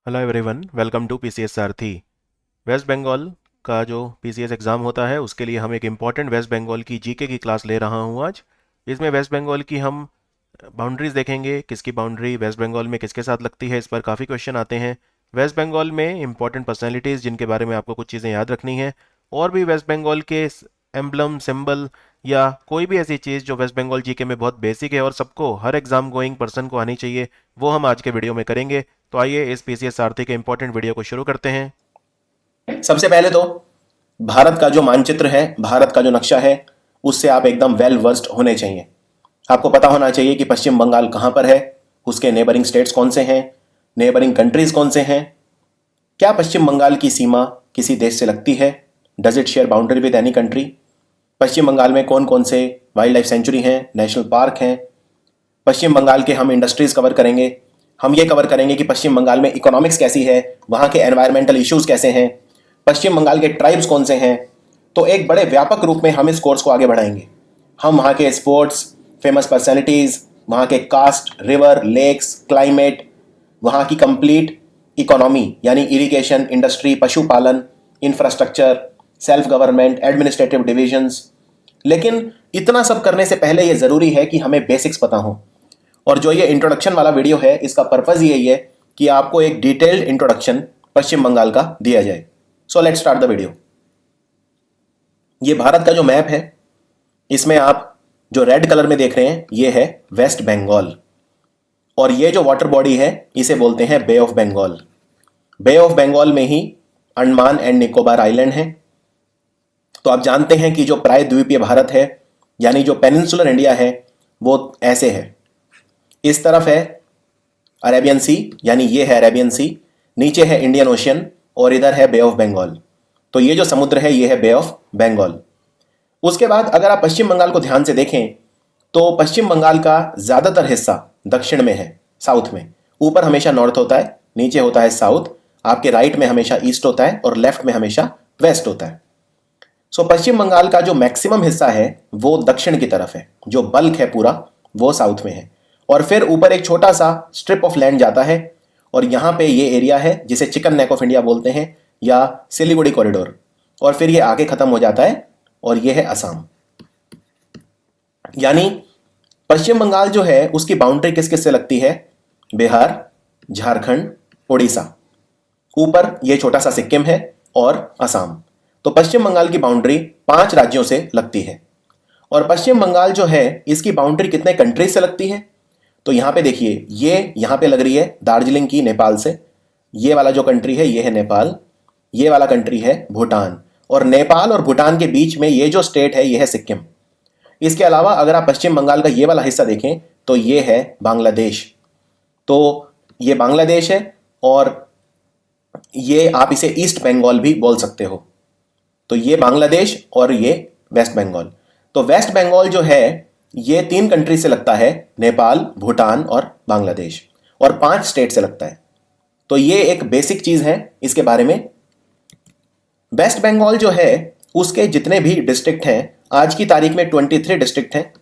Hello everyone, welcome to PCS Sarathi. West Bengal का जो PCS exam होता है उसके लिए हम एक इम्पॉर्टेंट वेस्ट बंगाल की जीके की क्लास ले रहा हूँ आज। इसमें वेस्ट बंगाल की हम बाउंड्रीज देखेंगे, किसकी बाउंड्री वेस्ट बंगाल में किसके साथ लगती है, इस पर काफ़ी क्वेश्चन आते हैं। वेस्ट बंगाल में इंपॉर्टेंट पर्सनैलिटीज़ जिनके बारे में आपको कुछ चीज़ें याद रखनी है, और भी वेस्ट बंगाल के एम्बलम सिंबल या कोई भी ऐसी चीज़ जो वेस्ट बंगाल जीके में बहुत बेसिक है और सबको हर एग्जाम गोइंग पर्सन को आनी चाहिए, वो हम आज के वीडियो में करेंगे। तो आइए इस पीसीएस सारथी के इंपॉर्टेंट वीडियो को शुरू करते हैं। सबसे पहले तो भारत का जो मानचित्र है, भारत का जो नक्शा है, उससे आप एकदम वेल वर्स्ड होने चाहिए। आपको पता होना चाहिए कि पश्चिम बंगाल कहां पर है, उसके नेबरिंग स्टेट्स कौन से हैं, नेबरिंग कंट्रीज कौन से हैं, क्या पश्चिम बंगाल की सीमा किसी देश से लगती है, does it share boundary with any country, Paschim Bangal में कौन कौन से वाइल्ड लाइफ सेंचुरी हैं, नेशनल पार्क हैं, पश्चिम बंगाल के हम इंडस्ट्रीज कवर करेंगे। हम ये कवर करेंगे कि पश्चिम बंगाल में इकोनॉमिक्स कैसी है, वहां के एनवायरमेंटल इश्यूज कैसे हैं, पश्चिम बंगाल के ट्राइब्स कौन से हैं। तो एक बड़े व्यापक रूप में हम इस कोर्स को आगे बढ़ाएंगे। हम वहाँ के स्पोर्ट्स, फेमस पर्सनैलिटीज़, वहाँ के कास्ट, रिवर, लेक्स, क्लाइमेट, वहाँ की कंप्लीट इकोनॉमी यानी इरिगेशन, इंडस्ट्री, पशुपालन, infrastructure, self government, administrative divisions. लेकिन इतना सब करने से पहले ये ज़रूरी है कि हमें बेसिक्स पता हो। और जो ये इंट्रोडक्शन वाला वीडियो है, इसका पर्पज़ यही है कि आपको एक डिटेल्ड इंट्रोडक्शन पश्चिम बंगाल का दिया जाए। So let's start the video. ये भारत का जो मैप है, इसमें आप जो रेड कलर में देख रहे हैं ये है वेस्ट बंगाल, और ये जो वाटर बॉडी है इसे बोलते हैं bay of Bengal. Bay of Bengal में ही अंडमान एंड निकोबार आइलैंड है। तो आप जानते हैं कि जो प्रायद्वीपीय भारत है यानी जो पेनिनसुलर इंडिया है वो ऐसे है। इस तरफ है अरेबियन सी, यानी ये है अरेबियन सी, नीचे है इंडियन ओशियन, और इधर है बे ऑफ बंगाल। तो ये जो समुद्र है ये है बे ऑफ बंगाल। उसके बाद अगर आप पश्चिम बंगाल को ध्यान से देखें तो पश्चिम बंगाल का ज़्यादातर हिस्सा दक्षिण में है, साउथ में। ऊपर हमेशा नॉर्थ होता है, नीचे होता है साउथ, आपके राइट में हमेशा ईस्ट होता है और लेफ्ट में हमेशा वेस्ट होता है। सो पश्चिम बंगाल का जो मैक्सिमम हिस्सा है वो दक्षिण की तरफ है, जो बल्क है पूरा वो साउथ में है। और फिर ऊपर एक छोटा सा स्ट्रिप ऑफ लैंड जाता है, और यहाँ पे ये एरिया है जिसे चिकन नेक ऑफ इंडिया बोलते हैं या सिलीगुड़ी कॉरिडोर, और फिर ये आगे खत्म हो जाता है और ये है असम। यानी पश्चिम बंगाल जो है उसकी बाउंड्री किस किस से लगती है? बिहार, झारखंड, उड़ीसा, ऊपर ये छोटा सा सिक्किम है और असम। तो पश्चिम बंगाल की बाउंड्री 5 राज्यों से लगती है। और पश्चिम बंगाल जो है इसकी बाउंड्री कितने कंट्रीज से लगती है? तो यहां पे देखिए, ये यहां पे लग रही है दार्जिलिंग की, नेपाल से। ये वाला जो कंट्री है ये है नेपाल, ये वाला कंट्री है भूटान, और नेपाल और भूटान के बीच में ये जो स्टेट है ये है सिक्किम। इसके अलावा अगर आप पश्चिम बंगाल का ये वाला हिस्सा देखें तो ये है बांग्लादेश। तो ये बांग्लादेश है, और ये आप इसे ईस्ट बंगाल भी बोल सकते हो। तो ये बांग्लादेश और ये वेस्ट बंगाल। तो वेस्ट बंगाल जो है ये 3 कंट्री से लगता है, नेपाल, भूटान और बांग्लादेश, और 5 स्टेट से लगता है। तो ये एक बेसिक चीज है इसके बारे में। वेस्ट बंगाल जो है उसके जितने भी डिस्ट्रिक्ट हैं, आज की तारीख में 23 डिस्ट्रिक्ट हैं।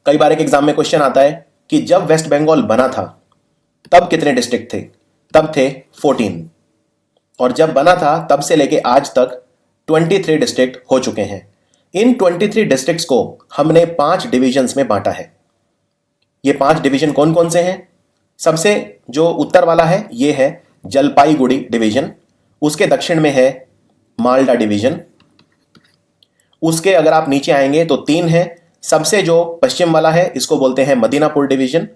कई बार एक एग्जाम में क्वेश्चन आता है कि जब वेस्ट बंगाल बना था तब कितने डिस्ट्रिक्ट थे? तब थे 14, और जब बना था तब से लेके आज तक 23 डिस्ट्रिक्ट हो चुके हैं। इन 23 डिस्ट्रिक्ट्स को हमने 5 डिविजन्स में बांटा है। ये 5 डिवीजन कौन कौन से हैं? सबसे जो उत्तर वाला है ये है जलपाईगुड़ी डिवीजन, उसके दक्षिण में है मालदा डिवीजन, उसके अगर आप नीचे आएंगे तो 3 है। सबसे जो पश्चिम वाला है इसको बोलते हैं मदीनापुर डिवीजन,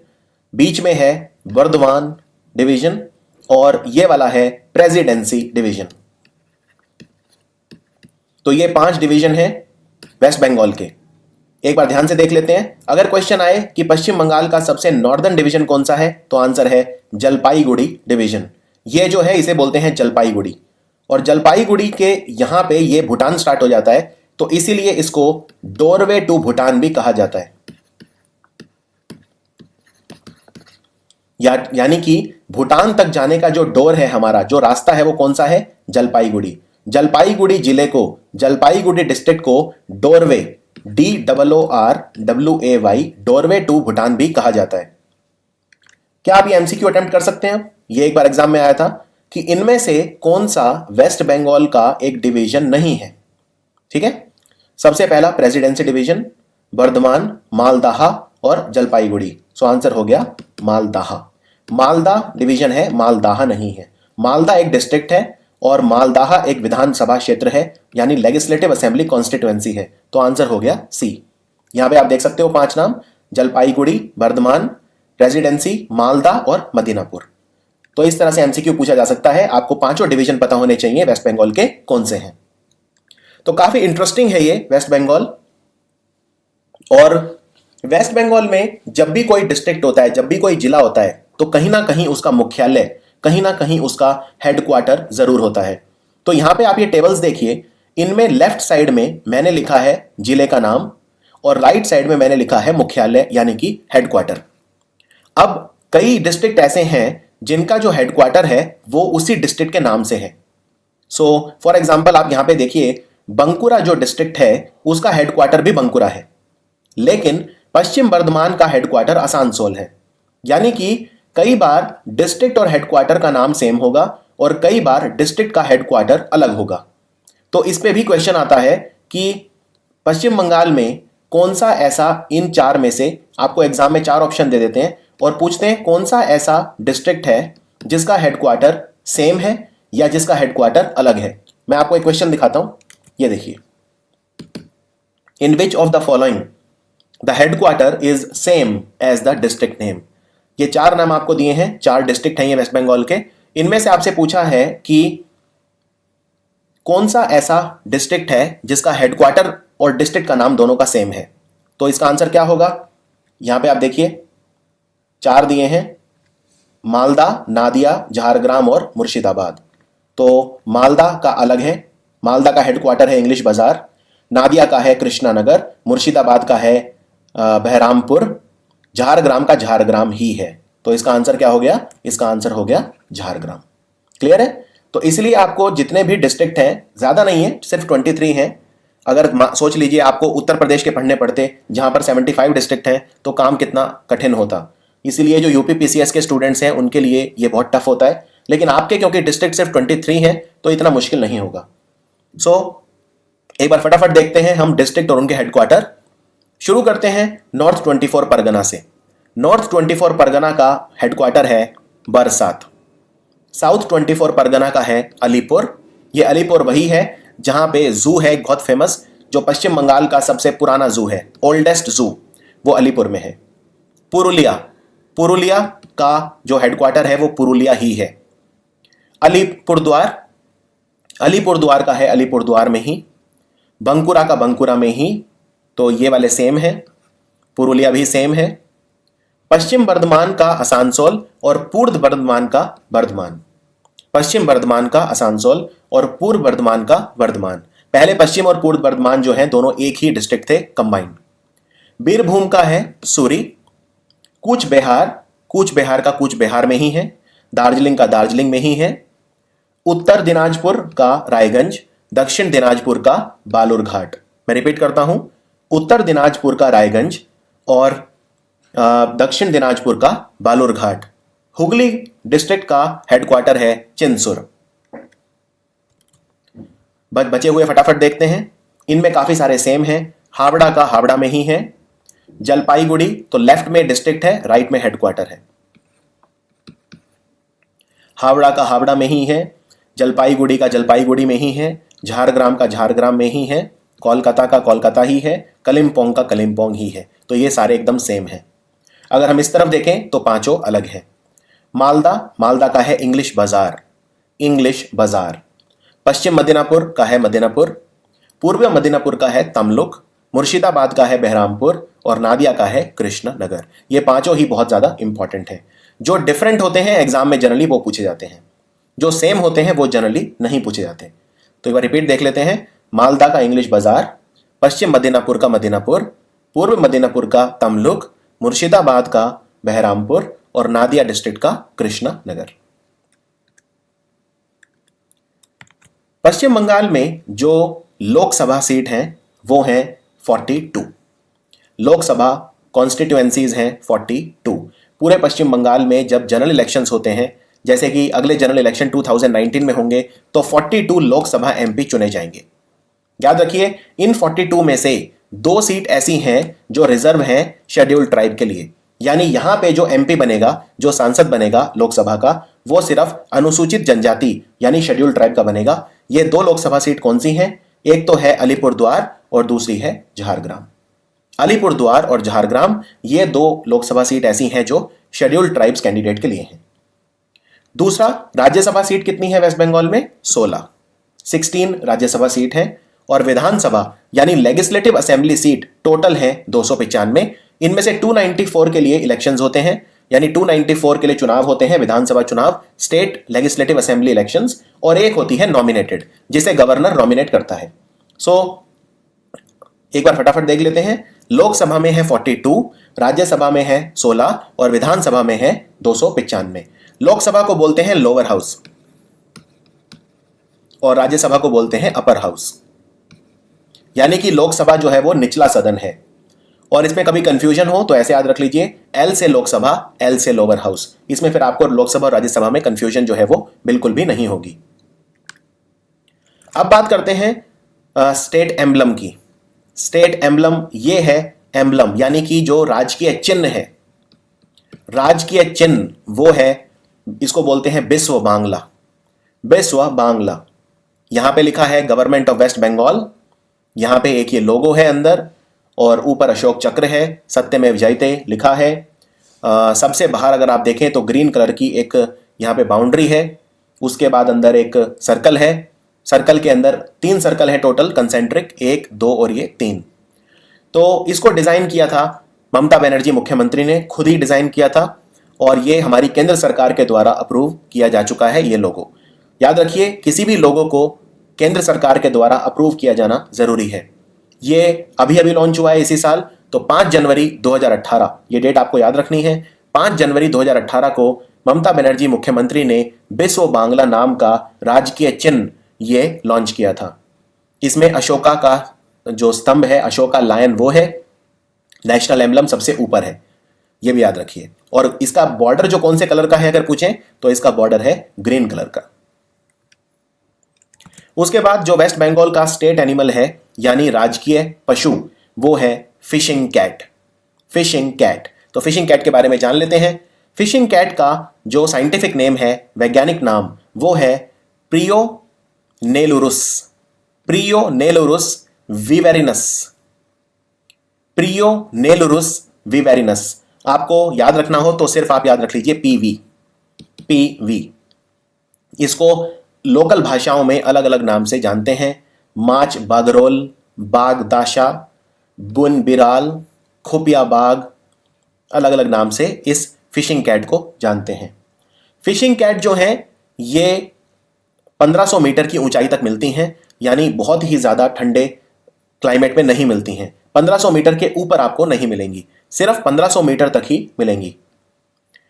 बीच में है बर्दवान डिवीजन, और ये वाला है प्रेसिडेंसी डिवीजन। तो ये 5 डिवीजन है वेस्ट बंगाल के। एक बार ध्यान से देख लेते हैं। अगर क्वेश्चन आए कि पश्चिम बंगाल का सबसे नॉर्दर्न डिवीजन कौन सा है, तो आंसर है जलपाईगुड़ी डिवीजन। ये जो है इसे बोलते हैं जलपाईगुड़ी, और जलपाईगुड़ी के यहां पे ये भूटान स्टार्ट हो जाता है, तो इसीलिए इसको डोरवे टू भूटान भी कहा जाता है। यानी कि भूटान तक जाने का जो डोर है, हमारा जो रास्ता है वो कौन सा है? जलपाईगुड़ी। जलपाईगुड़ी जिले को, जलपाईगुड़ी डिस्ट्रिक्ट को doorway, DOORWAY, doorway to Bhutan भी कहा जाता है। क्या आप ये एमसीक्यू अटेम्प्ट कर सकते हैं? ये एक बार एग्जाम में आया था कि इनमें से कौन सा वेस्ट बंगाल का एक डिवीजन नहीं है। ठीक है, सबसे पहला प्रेसिडेंसी डिवीजन, बर्धमान, मालदाह और जलपाईगुड़ी। सो आंसर हो गया मालदाह। मालदा डिवीजन है, मालदाह नहीं है। मालदा एक डिस्ट्रिक्ट है और मालदाह एक विधानसभा क्षेत्र है, यानी लेजिस्लेटिव असेंबली कॉन्स्टिट्यूएंसी है। तो आंसर हो गया सी। यहां पे आप देख सकते हो 5 नाम, जलपाईगुड़ी, बर्धमान, प्रेसिडेंसी, मालदा और मदीनापुर। तो इस तरह से एमसीक्यू पूछा जा सकता है। आपको 5 डिवीजन पता होने चाहिए वेस्ट बंगाल के कौन से हैं। तो काफी इंटरेस्टिंग है ये वेस्ट बंगाल। और वेस्ट बंगाल में जब भी कोई डिस्ट्रिक्ट होता है, जब भी कोई जिला होता है, तो कहीं ना कहीं उसका मुख्यालय, कहीं ना कहीं उसका हेडक्वार्टर जरूर होता है। तो यहां पे आप ये टेबल्स देखिए, इनमें लेफ्ट साइड में मैंने लिखा है जिले का नाम और राइट साइड में मैंने लिखा है मुख्यालय यानी कि हेडक्वार्टर। अब कई डिस्ट्रिक्ट ऐसे हैं जिनका जो हेडक्वार्टर है वो उसी डिस्ट्रिक्ट के नाम से है। सो फॉर एग्जाम्पल आप यहां पे देखिए, बंकुरा जो डिस्ट्रिक्ट है उसका हेडक्वार्टर भी बंकुरा है, लेकिन पश्चिम बर्धमान का हेडक्वार्टर आसानसोल है। यानी कि कई बार डिस्ट्रिक्ट और हेडक्वार्टर का नाम सेम होगा और कई बार डिस्ट्रिक्ट का हेडक्वार्टर अलग होगा। तो इस पे भी क्वेश्चन आता है कि पश्चिम बंगाल में कौन सा ऐसा, इन 4 में से आपको एग्जाम में 4 ऑप्शन दे देते हैं और पूछते हैं कौन सा ऐसा डिस्ट्रिक्ट है जिसका हेडक्वार्टर सेम है या जिसका हेडक्वार्टर अलग है। मैं आपको एक क्वेश्चन दिखाता हूं, ये देखिए, in which of the following the headquarter is same as the district name. ये 4 नाम आपको दिए हैं, 4 डिस्ट्रिक्ट हैं ये वेस्ट बंगाल के। इनमें से आपसे पूछा है कि कौन सा ऐसा डिस्ट्रिक्ट है जिसका हेडक्वार्टर और डिस्ट्रिक्ट का नाम दोनों का सेम है। तो इसका आंसर क्या होगा? यहां पे आप देखिए 4 दिए हैं, मालदा, नादिया, झारग्राम और मुर्शिदाबाद। तो मालदा का अलग है, मालदा का हेडक्वार्टर है इंग्लिश बाजार, नादिया का है कृष्णा नगर, मुर्शिदाबाद का है बहरामपुर, झारग्राम का झारग्राम ही है। तो इसका आंसर क्या हो गया? इसका आंसर हो गया झारग्राम। क्लियर है? तो इसलिए आपको जितने भी डिस्ट्रिक्ट हैं, ज्यादा नहीं है, सिर्फ 23 हैं। अगर सोच लीजिए आपको उत्तर प्रदेश के पढ़ने पड़ते जहां पर 75 डिस्ट्रिक्ट हैं तो काम कितना कठिन होता। इसीलिए जो यूपी पीसीएस के स्टूडेंट्स हैं उनके लिए ये बहुत टफ होता है, लेकिन आपके क्योंकि डिस्ट्रिक्ट सिर्फ 23 हैं तो इतना मुश्किल नहीं होगा। सो एक बार फटाफट देखते हैं हम डिस्ट्रिक्ट और उनके हेडक्वार्टर। शुरू करते हैं नॉर्थ 24 परगना से। नॉर्थ 24 परगना का हेडक्वार्टर है बरसात। साउथ 24 परगना का है अलीपुर। ये अलीपुर वही है जहां पे जू है बहुत फेमस, जो पश्चिम बंगाल का सबसे पुराना जू है, ओल्डेस्ट जू, वो अलीपुर में है। पुरुलिया, पुरुलिया का जो हेडक्वार्टर है वो पुरुलिया ही है। अलीपुरद्वार, अलीपुरद्वार का है अलीपुरद्वार में ही। बंकुरा का बंकुरा में ही। तो ये वाले सेम है, पुरुलिया भी सेम है। पश्चिम बर्धमान का आसानसोल और पूर्व बर्धमान का बर्धमान। पश्चिम बर्धमान का आसानसोल और पूर्व बर्धमान का बर्धमान। पहले पश्चिम और पूर्व बर्धमान जो है दोनों एक ही डिस्ट्रिक्ट थे कंबाइंड। बीरभूम का है सूरी। कूच बिहार, कूच बिहार का कूच बिहार में ही है। दार्जिलिंग का दार्जिलिंग में ही है। उत्तर दिनाजपुर का रायगंज, दक्षिण दिनाजपुर का बालूरघाट। मैं रिपीट करता हूं, उत्तर दिनाजपुर का रायगंज और दक्षिण दिनाजपुर का बालूरघाट। हुगली डिस्ट्रिक्ट का हेडक्वार्टर है चिंसुर। बचे हुए फटाफट देखते हैं, इनमें काफी सारे सेम हैं। हावड़ा का हावड़ा में ही है। जलपाईगुड़ी तो लेफ्ट में डिस्ट्रिक्ट है, राइट में हेडक्वार्टर है। हावड़ा का हावड़ा में ही है। जलपाईगुड़ी का जलपाईगुड़ी में ही है। झारग्राम का झारग्राम में ही है। कोलकाता का कोलकाता ही है। कलिम्पोंग का कलिम्पोंग ही है। तो ये सारे एकदम सेम है। अगर हम इस तरफ देखें तो 5 अलग है। मालदा, मालदा का है इंग्लिश बाजार, इंग्लिश बाजार। पश्चिम मदीनापुर का है मदीनापुर। पूर्व मदीनापुर का है तमलुक। मुर्शिदाबाद का है बहरामपुर और नादिया का है कृष्ण नगर। ये 5 ही बहुत ज्यादा इंपॉर्टेंट है। जो डिफरेंट होते हैं एग्जाम में जनरली वो पूछे जाते हैं, जो सेम होते हैं वो जनरली नहीं पूछे जाते। तो एक बार रिपीट देख लेते हैं। मालदा का इंग्लिश बाजार, पश्चिम मदीनापुर का मदीनापुर, पूर्व मदीनापुर का तमलुक, मुर्शिदाबाद का बहरामपुर और नादिया डिस्ट्रिक्ट का कृष्णा नगर। पश्चिम बंगाल में जो लोकसभा सीट हैं वो हैं 42। लोकसभा कॉन्स्टिट्यूएंसीज हैं 42। पूरे पश्चिम बंगाल में जब जनरल इलेक्शंस होते हैं, जैसे कि अगले जनरल इलेक्शन 2019 में होंगे, तो 42 लोकसभा एमपी चुने जाएंगे। याद रखिए, इन 42 में से 2 सीट ऐसी हैं जो रिजर्व हैं शेड्यूल्ड ट्राइब के लिए, यानी यहां पे जो एमपी बनेगा, जो सांसद बनेगा लोकसभा का, वो सिर्फ अनुसूचित जनजाति यानी शेड्यूल्ड ट्राइब का बनेगा। ये 2 लोकसभा सीट कौन सी हैं? एक तो है अलीपुरद्वार और दूसरी है झारग्राम। अलीपुरद्वार और झारग्राम ये 2 लोकसभा सीट ऐसी हैं जो शेड्यूल्ड ट्राइब्स कैंडिडेट के लिए हैं। दूसरा, राज्यसभा सीट कितनी है वेस्ट बंगाल में? 16 राज्यसभा सीट है, और विधानसभा यानी लेजिस्लेटिव असेंबली सीट टोटल है 295। इनमें से 294 के लिए इलेक्शंस होते हैं, यानी 294 के लिए चुनाव होते हैं, विधानसभा चुनाव, स्टेट लेजिस्लेटिव असेंबली इलेक्शंस, और एक होती है नॉमिनेटेड, जिसे गवर्नर नॉमिनेट करता है। एक बार फटाफट देख लेते हैं। लोकसभा में है 42, राज्यसभा में है 16 और विधानसभा में है 295। लोकसभा को बोलते हैं लोअर हाउस और राज्यसभा को बोलते हैं अपर हाउस, यानी कि लोकसभा जो है वो निचला सदन है। और इसमें कभी कंफ्यूजन हो तो ऐसे याद रख लीजिए, एल से लोकसभा, एल से लोअर हाउस। इसमें फिर आपको लोकसभा और राज्यसभा में कंफ्यूजन जो है वो बिल्कुल भी नहीं होगी। अब बात करते हैं स्टेट एम्बलम की। स्टेट एम्बलम ये है, एम्बलम यानी कि जो राजकीय चिन्ह है, राजकीय चिन्ह वो है, इसको बोलते हैं बिस्व बांग्ला। बिस्व बांग्ला, यहां पे लिखा है गवर्नमेंट ऑफ वेस्ट बंगाल, यहां पे एक ये लोगो है अंदर, और ऊपर अशोक चक्र है, सत्यमेव जयते लिखा है। सबसे बाहर अगर आप देखें तो ग्रीन कलर की एक यहाँ पे बाउंड्री है, उसके बाद अंदर एक सर्कल है, सर्कल के अंदर 3 सर्कल है टोटल कंसेंट्रिक, 1, 2 और ये 3। तो इसको डिजाइन किया था ममता बनर्जी मुख्यमंत्री ने, खुद ही डिजाइन किया था, और ये हमारी केंद्र सरकार के द्वारा अप्रूव किया जा चुका है ये लोगो। याद रखिए, किसी भी लोगो को केंद्र सरकार के द्वारा अप्रूव किया जाना जरूरी है। ये अभी अभी लॉन्च हुआ है इसी साल, तो 5 जनवरी 2018, ये डेट आपको याद रखनी है। 5 जनवरी 2018 को ममता बनर्जी मुख्यमंत्री ने बिस्व बांग्ला नाम का राजकीय चिन्ह ये लॉन्च किया था। इसमें अशोका का जो स्तंभ है, अशोका लायन, वो है नेशनल एम्बलम, सबसे ऊपर है, ये भी याद रखिए। और इसका बॉर्डर जो कौन से कलर का है अगर पूछें तो इसका बॉर्डर है ग्रीन कलर का। उसके बाद जो वेस्ट बंगाल का स्टेट एनिमल है यानी राजकीय पशु, वो है फिशिंग कैट। फिशिंग कैट, तो फिशिंग कैट के बारे में जान लेते हैं। फिशिंग कैट का जो साइंटिफिक नेम है, वैज्ञानिक नाम, वो है प्रियो नेलुरुस। प्रियो नेलुरुस विवेरिनस। प्रियो नेलुरुस विवेरिनस। आपको याद रखना हो तो सिर्फ आप याद रख लीजिए पीवी। पीवी, इसको लोकल भाषाओं में अलग अलग नाम से जानते हैं। माच बागरोल, बाग दाशा, बुन बिराल, खुपिया बाग, अलग अलग नाम से इस फिशिंग कैट को जानते हैं। फिशिंग कैट जो है ये 1500 मीटर की ऊंचाई तक मिलती हैं, यानी बहुत ही ज़्यादा ठंडे क्लाइमेट में नहीं मिलती हैं। 1500 मीटर के ऊपर आपको नहीं मिलेंगी, सिर्फ 1500 मीटर तक ही मिलेंगी।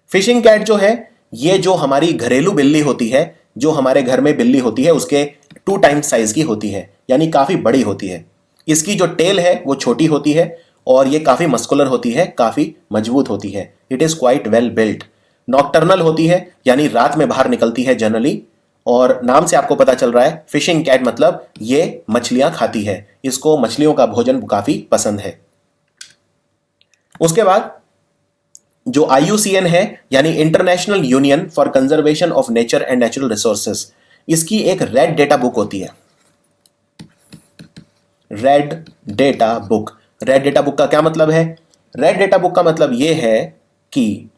फिशिंग कैट जो है ये जो हमारी घरेलू बिल्ली होती है, जो हमारे घर में बिल्ली होती है, उसके 2 टाइम्स साइज की होती है, यानी काफ़ी बड़ी होती है। इसकी जो टेल है वो छोटी होती है और ये काफ़ी मस्कुलर होती है, काफ़ी मजबूत होती है। It is quite well built. Nocturnal होती है, यानी रात में बाहर निकलती है जनरली, और नाम से आपको पता चल रहा है फिशिंग कैट मतलब ये मछलियां खाती है, इसको मछलियों का भोजन काफ़ी पसंद है। उसके बाद जो IUCN है यानी international union for conservation of nature and natural resources, इसकी एक रेड डेटा बुक होती है। Red data book. Red data book का क्या मतलब है? रेड डेटा बुक का मतलब यह है कि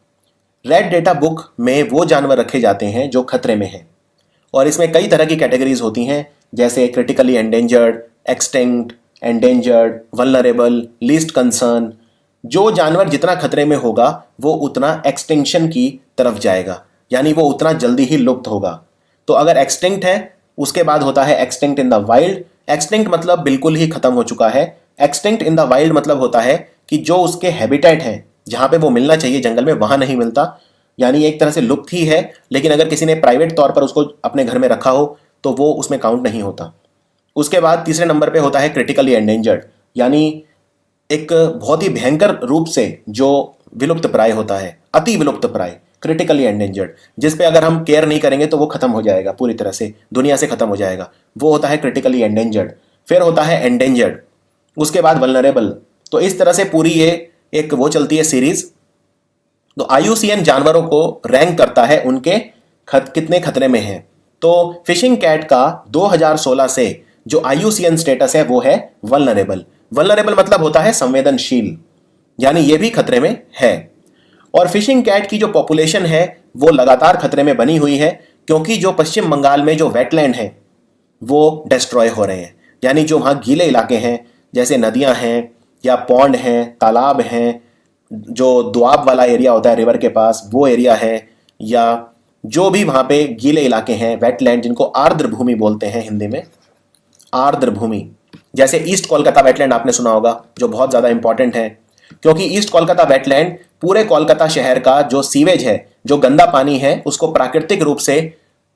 रेड डेटा बुक में वो जानवर रखे जाते हैं जो खतरे में हैं, और इसमें कई तरह की कैटेगरीज होती हैं, जैसे critically endangered, extinct, endangered, vulnerable, least concern. जो जानवर जितना खतरे में होगा वो उतना एक्सटिंक्शन की तरफ जाएगा, यानी वो उतना जल्दी ही लुप्त होगा। तो अगर एक्सटिंक्ट है, उसके बाद होता है extinct in the wild. Extinct मतलब बिल्कुल ही खत्म हो चुका है। एक्सटिंक्ट इन द वाइल्ड मतलब होता है कि जो उसके हैबिटेट हैं, जहां पे वो मिलना चाहिए जंगल में, वहां नहीं मिलता, यानी एक तरह से लुप्त ही है। लेकिन अगर किसी ने प्राइवेट तौर पर उसको अपने घर में रखा हो तो वो उसमें काउंट नहीं होता। उसके बाद तीसरे नंबर पे होता है क्रिटिकली एंडेंजर्ड, यानी एक बहुत ही भयंकर रूप से जो विलुप्त प्राय होता है, अति विलुप्त प्राय, क्रिटिकली एंडेंजर्ड, जिस पे अगर हम केयर नहीं करेंगे तो वो खत्म हो जाएगा, पूरी तरह से दुनिया से खत्म हो जाएगा, वो होता है क्रिटिकली एंडेंजर्ड। फिर होता है एंडेंजर्ड, उसके बाद वल्नरेबल। तो इस तरह से पूरी ये एक वो चलती है सीरीज। तो IUCN जानवरों को रैंक करता है उनके कितने खतरे में हैं। तो फिशिंग कैट का 2016 से जो IUCN स्टेटस है वो है वल्नरेबल। वल्नरेबल मतलब होता है संवेदनशील, यानी ये भी खतरे में है। और फिशिंग कैट की जो पॉपुलेशन है वो लगातार खतरे में बनी हुई है, क्योंकि जो पश्चिम बंगाल में जो वेटलैंड है वो डिस्ट्रॉय हो रहे हैं। यानी जो वहाँ गीले इलाके हैं, जैसे नदियाँ हैं या पौंड हैं, तालाब हैं, जो दोआब वाला एरिया होता है रिवर के पास, वो एरिया है, या जो भी वहाँ पे गीले इलाके हैं, वेटलैंड, जिनको आर्द्र भूमि बोलते हैं हिंदी में, आर्द्र भूमि। जैसे ईस्ट कोलकाता वेटलैंड आपने सुना होगा, जो बहुत ज़्यादा इंपॉर्टेंट है, क्योंकि ईस्ट कोलकाता वेटलैंड पूरे कोलकाता शहर का जो सीवेज है, जो गंदा पानी है, उसको प्राकृतिक रूप से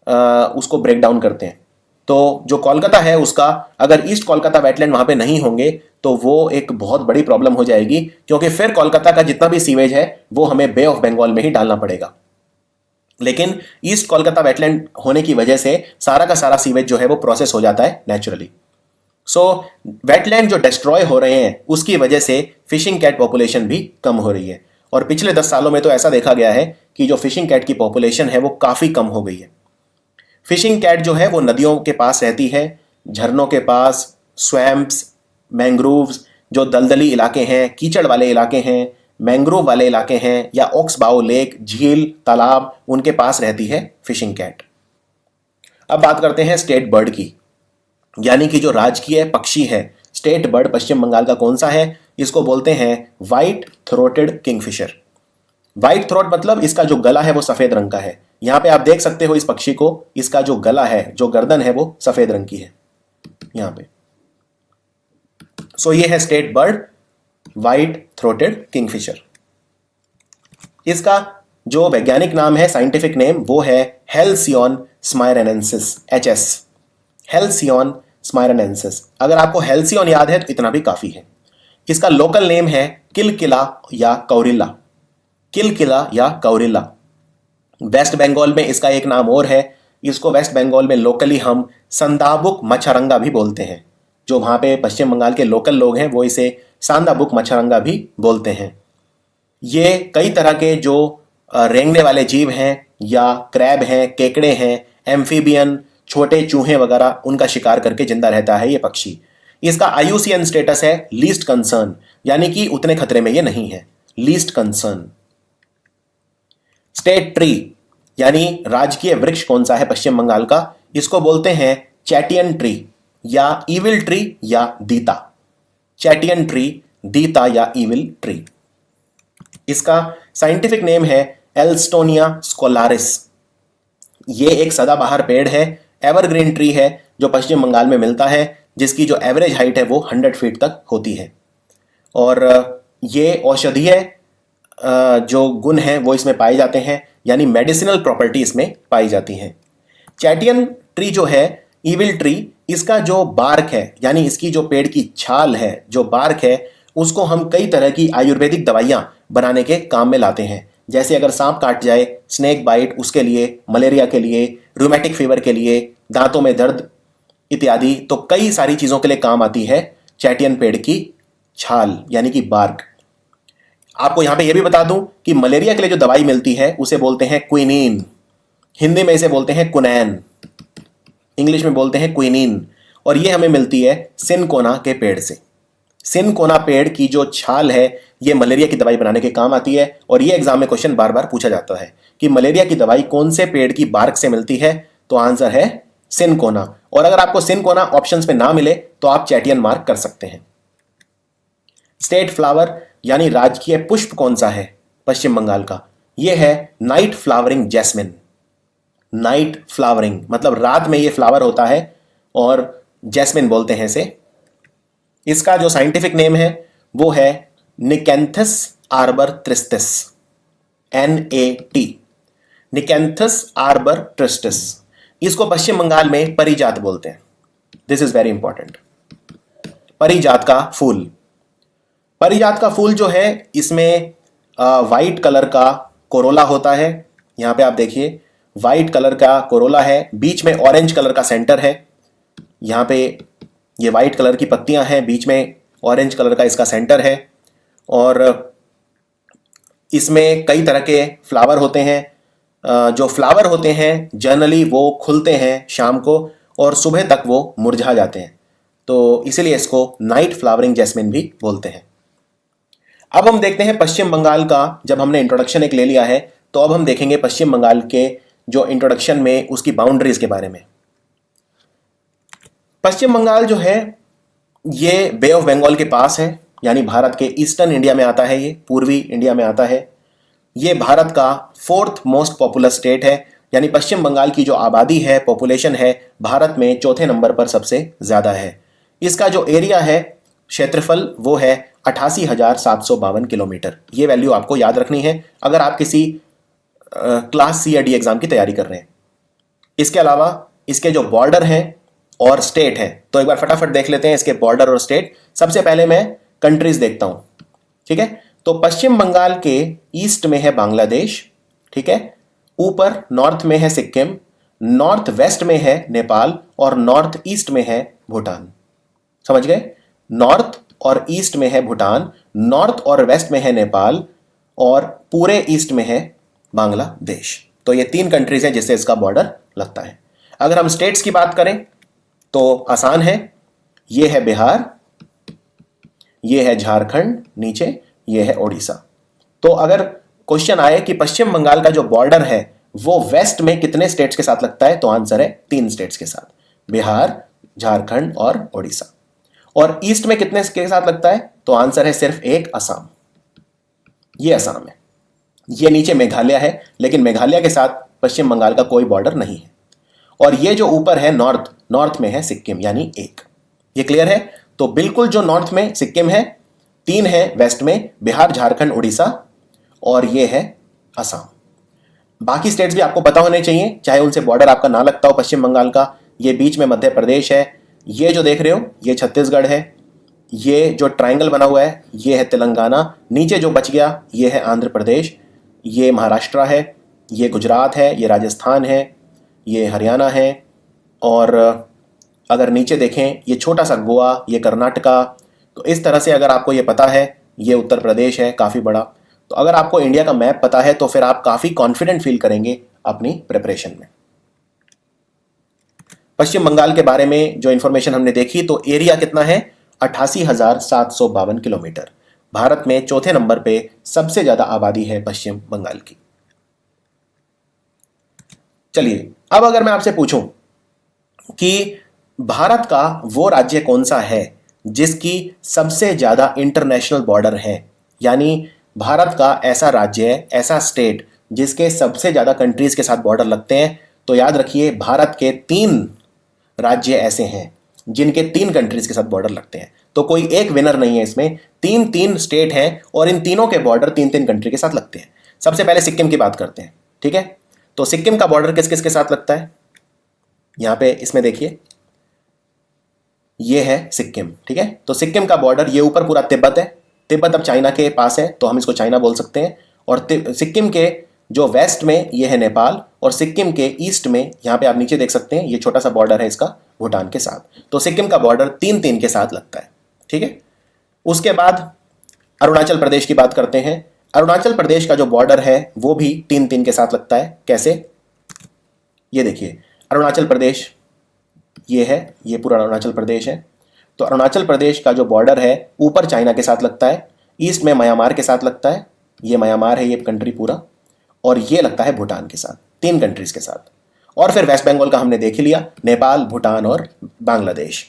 उसको ब्रेक डाउन करते हैं। तो जो कोलकाता है उसका, अगर ईस्ट कोलकाता वेटलैंड वहाँ पे नहीं होंगे तो वो एक बहुत बड़ी प्रॉब्लम हो जाएगी, क्योंकि फिर कोलकाता का जितना भी सीवेज है वो हमें बे ऑफ बंगाल में ही डालना पड़ेगा। लेकिन ईस्ट कोलकाता वेटलैंड होने की वजह से सारा का सारा सीवेज जो है वो प्रोसेस हो जाता है नेचुरली। सो वेटलैंड जो डिस्ट्रॉय हो रहे हैं उसकी वजह से फिशिंग कैट पॉपुलेशन भी कम हो रही है। और पिछले 10 सालों में तो ऐसा देखा गया है कि जो फिशिंग कैट की पॉपुलेशन है वो काफ़ी कम हो गई है। फिशिंग कैट जो है वो नदियों के पास रहती है, झरनों के पास, स्वैम्प्स, मैंग्रोव्स, जो दलदली इलाके हैं, कीचड़ वाले इलाके हैं, मैंग्रोव वाले इलाके हैं, या ऑक्सबाउ लेक, झील, तालाब, उनके पास रहती है फिशिंग कैट। अब बात करते हैं स्टेट बर्ड की, यानी कि जो राजकीय पक्षी है। स्टेट बर्ड पश्चिम बंगाल का कौन सा है? इसको बोलते हैं white throated Kingfisher. White throat मतलब इसका जो गला है वो सफेद रंग का है। यहां पे आप देख सकते हो इस पक्षी को, इसका जो गला है, जो गर्दन है, वो सफेद रंग की है यहां पे। सो ये है state bird white throated Kingfisher. इसका जो वैज्ञानिक नाम है, साइंटिफिक नेम, वो है हेल्सियन स्मायरेनेंसिस, HS, हेल्सियन स्मायरेनेंसिस। अगर आपको हेल्सियन याद है तो इतना भी काफी है। इसका लोकल नेम है किलकिला या कौरिल्ला, किलकिला या कौरिल्ला। वेस्ट बंगाल में इसका एक नाम और है, इसको वेस्ट बंगाल में लोकली हम संदाबुक मच्छरंगा भी बोलते हैं। जो वहाँ पे पश्चिम बंगाल के लोकल लोग हैं वो इसे सांदाबुक मच्छरंगा भी बोलते हैं। ये कई तरह के जो रेंगने वाले जीव हैं, या क्रैब हैं, केकड़े हैं, एम्फीबियन, छोटे चूहे वगैरह, उनका शिकार करके जिंदा रहता है ये पक्षी। इसका IUCN स्टेटस है लीस्ट कंसर्न, यानी कि उतने खतरे में ये नहीं है, लीस्ट कंसर्न। स्टेट ट्री यानी राजकीय वृक्ष कौन सा है पश्चिम बंगाल का? इसको बोलते हैं चैटियन ट्री या इविल ट्री या दीता। चैटियन ट्री, दीता या इविल ट्री। इसका साइंटिफिक नेम है एल्स्टोनिया स्कोलारिस। ये एक सदाबहार पेड़ है, एवरग्रीन ट्री है, जो पश्चिम बंगाल में मिलता है, जिसकी जो एवरेज हाइट है वो 100 फीट तक होती है। और ये औषधीय जो गुण हैं वो इसमें पाए जाते हैं, यानी मेडिसिनल प्रॉपर्टी इसमें पाई जाती हैं। चैटियन ट्री जो है, इविल ट्री, इसका जो बार्क है, यानी इसकी जो पेड़ की छाल है, जो बार्क है, उसको हम कई तरह की आयुर्वेदिक दवाइयाँ बनाने के काम में लाते हैं। जैसे अगर सांप काट जाए, स्नेक बाइट, उसके लिए, मलेरिया के लिए, रूमेटिक फीवर के लिए, दांतों में दर्द इत्यादि, तो कई सारी चीज़ों के लिए काम आती है चैटियन पेड़ की छाल, यानी कि बार्क। आपको यहां पे यह भी बता दूं कि मलेरिया के लिए जो दवाई मिलती है उसे बोलते हैं क्विनीन। हिंदी में इसे बोलते हैं कुनैन, इंग्लिश में बोलते हैं क्विनीन। और ये हमें मिलती है सिनकोना के पेड़ से। सिनकोना पेड़ की जो छाल है ये मलेरिया की दवाई बनाने के काम आती है। और ये एग्जाम में क्वेश्चन बार बार पूछा जाता है कि मलेरिया की दवाई कौन से पेड़ की बार्क से मिलती है? तो आंसर है सिनकोना। और अगर आपको सिनकोना ऑप्शंस में ना मिले तो आप चैटियन मार्क कर सकते हैं। स्टेट फ्लावर यानी राजकीय पुष्प कौन सा है पश्चिम बंगाल का? यह है night flowering jasmine. Night flowering मतलब रात में ये फ्लावर होता है और जैस्मिन बोलते हैं इसे। इसका जो साइंटिफिक नेम है वो है nyctanthes arbor tristis, NAT, nyctanthes arbor tristis. इसको पश्चिम बंगाल में परिजात बोलते हैं। This is very important. परिजात का फूल, परिजात का फूल जो है इसमें वाइट कलर का कोरोला होता है। यहाँ पे आप देखिए वाइट कलर का कोरोला है, बीच में ऑरेंज कलर का सेंटर है। यहाँ पे ये वाइट कलर की पत्तियां हैं, बीच में ऑरेंज कलर का इसका सेंटर है, और इसमें कई तरह के फ्लावर होते हैं। जो फ्लावर होते हैं जनरली वो खुलते हैं शाम को और सुबह तक वो मुरझा जाते हैं, तो इसीलिए इसको नाइट फ्लावरिंग जैस्मिन भी बोलते हैं। अब हम देखते हैं पश्चिम बंगाल का। जब हमने इंट्रोडक्शन एक ले लिया है तो अब हम देखेंगे पश्चिम बंगाल के जो इंट्रोडक्शन में उसकी बाउंड्रीज के बारे में। पश्चिम बंगाल जो है ये बे ऑफ बंगाल के पास है, यानी भारत के ईस्टर्न इंडिया में आता है, ये पूर्वी इंडिया में आता है। ये भारत का 4th मोस्ट पॉपुलस स्टेट है, यानी पश्चिम बंगाल की जो आबादी है, पॉपुलेशन है, भारत में चौथे नंबर पर सबसे ज़्यादा है। इसका जो एरिया है, क्षेत्रफल, वो है 88,752 किलोमीटर। ये वैल्यू आपको याद रखनी है अगर आप किसी क्लास सी या डी एग्जाम की तैयारी कर रहे हैं। इसके अलावा इसके जो बॉर्डर हैं और स्टेट हैं, तो एक बार फटाफट देख लेते हैं इसके बॉर्डर और स्टेट। सबसे पहले मैं कंट्रीज देखता हूं, ठीक है। तो पश्चिम बंगाल के ईस्ट में है बांग्लादेश, ठीक है। ऊपर नॉर्थ में है सिक्किम, नॉर्थ वेस्ट में है नेपाल और नॉर्थ ईस्ट में है भूटान। समझ गए? नॉर्थ और ईस्ट में है भूटान, नॉर्थ और वेस्ट में है नेपाल और पूरे ईस्ट में है बांग्लादेश। तो ये 3 कंट्रीज हैं जिससे इसका बॉर्डर लगता है। अगर हम स्टेट्स की बात करें तो आसान है, ये है बिहार, ये है झारखंड नीचे, ये है ओडिशा। तो अगर क्वेश्चन आए कि पश्चिम बंगाल का जो बॉर्डर है वो वेस्ट में कितने स्टेट्स के साथ लगता है, तो आंसर है 3 स्टेट्स के साथ, बिहार, झारखंड और ओडिशा। और ईस्ट में कितने के साथ लगता है, तो आंसर है सिर्फ एक, असम। ये असम है। ये नीचे मेघालय है, लेकिन मेघालय के साथ पश्चिम बंगाल का कोई बॉर्डर नहीं है। और ये जो ऊपर है नॉर्थ, नॉर्थ में है सिक्किम, यानी एक। ये क्लियर है? तो बिल्कुल जो नॉर्थ में सिक्किम है, 3 है वेस्ट में, बिहार, झारखंड, उड़ीसा, और ये है असम। बाकी स्टेट्स भी आपको पता होने चाहिए, चाहे उनसे बॉर्डर आपका ना लगता हो पश्चिम बंगाल का। ये बीच में मध्य प्रदेश है, ये जो देख रहे हो ये छत्तीसगढ़ है, ये जो ट्रायंगल बना हुआ है ये है तेलंगाना, नीचे जो बच गया ये है आंध्र प्रदेश, ये महाराष्ट्र है, ये गुजरात है, ये राजस्थान है, ये हरियाणा है, और अगर नीचे देखें ये छोटा सा गोवा, ये कर्नाटका। तो इस तरह से अगर आपको ये पता है, ये उत्तर प्रदेश है काफ़ी बड़ा। तो अगर आपको इंडिया का मैप पता है तो फिर आप काफ़ी कॉन्फिडेंट फील करेंगे अपनी प्रिपरेशन में। पश्चिम बंगाल के बारे में जो इंफॉर्मेशन हमने देखी, तो एरिया कितना है, 88,752 किलोमीटर। भारत में चौथे नंबर पे सबसे ज़्यादा आबादी है पश्चिम बंगाल की। चलिए अब अगर मैं आपसे पूछूं कि भारत का वो राज्य कौन सा है जिसकी सबसे ज़्यादा इंटरनेशनल बॉर्डर है, यानी भारत का ऐसा राज्य है, ऐसा स्टेट जिसके सबसे ज़्यादा कंट्रीज के साथ बॉर्डर लगते हैं, तो याद रखिए भारत के 3 राज्य ऐसे हैं जिनके 3 कंट्रीज के साथ बॉर्डर लगते हैं। तो कोई एक विनर नहीं है इसमें, 3 स्टेट हैं और इन तीनों के बॉर्डर 3 कंट्री के साथ लगते हैं। सबसे पहले सिक्किम की बात करते हैं, ठीक है। तो सिक्किम का बॉर्डर किस किस के साथ लगता है, यहां पे इसमें देखिए ये है सिक्किम, ठीक है। तो सिक्किम का बॉर्डर, ये ऊपर पूरा तिब्बत है, तिब्बत अब चाइना के पास है तो हम इसको चाइना बोल सकते हैं। और सिक्किम के जो वेस्ट में ये है नेपाल, और सिक्किम के ईस्ट में यहाँ पे आप नीचे देख सकते हैं ये छोटा सा बॉर्डर है इसका भूटान के साथ। तो सिक्किम का बॉर्डर 3 के साथ लगता है, ठीक है। उसके बाद अरुणाचल प्रदेश की बात करते हैं। अरुणाचल प्रदेश का जो बॉर्डर है वो भी 3 के साथ लगता है। कैसे, ये देखिए अरुणाचल प्रदेश ये है, ये पूरा अरुणाचल प्रदेश है। तो अरुणाचल प्रदेश का जो बॉर्डर है ऊपर चाइना के साथ लगता है, ईस्ट में म्यांमार के साथ लगता है, ये म्यांमार है ये कंट्री पूरा, और ये लगता है भूटान के साथ, 3 कंट्रीज के साथ। और फिर वेस्ट बंगाल का हमने देख ही लिया, नेपाल, भूटान और बांग्लादेश।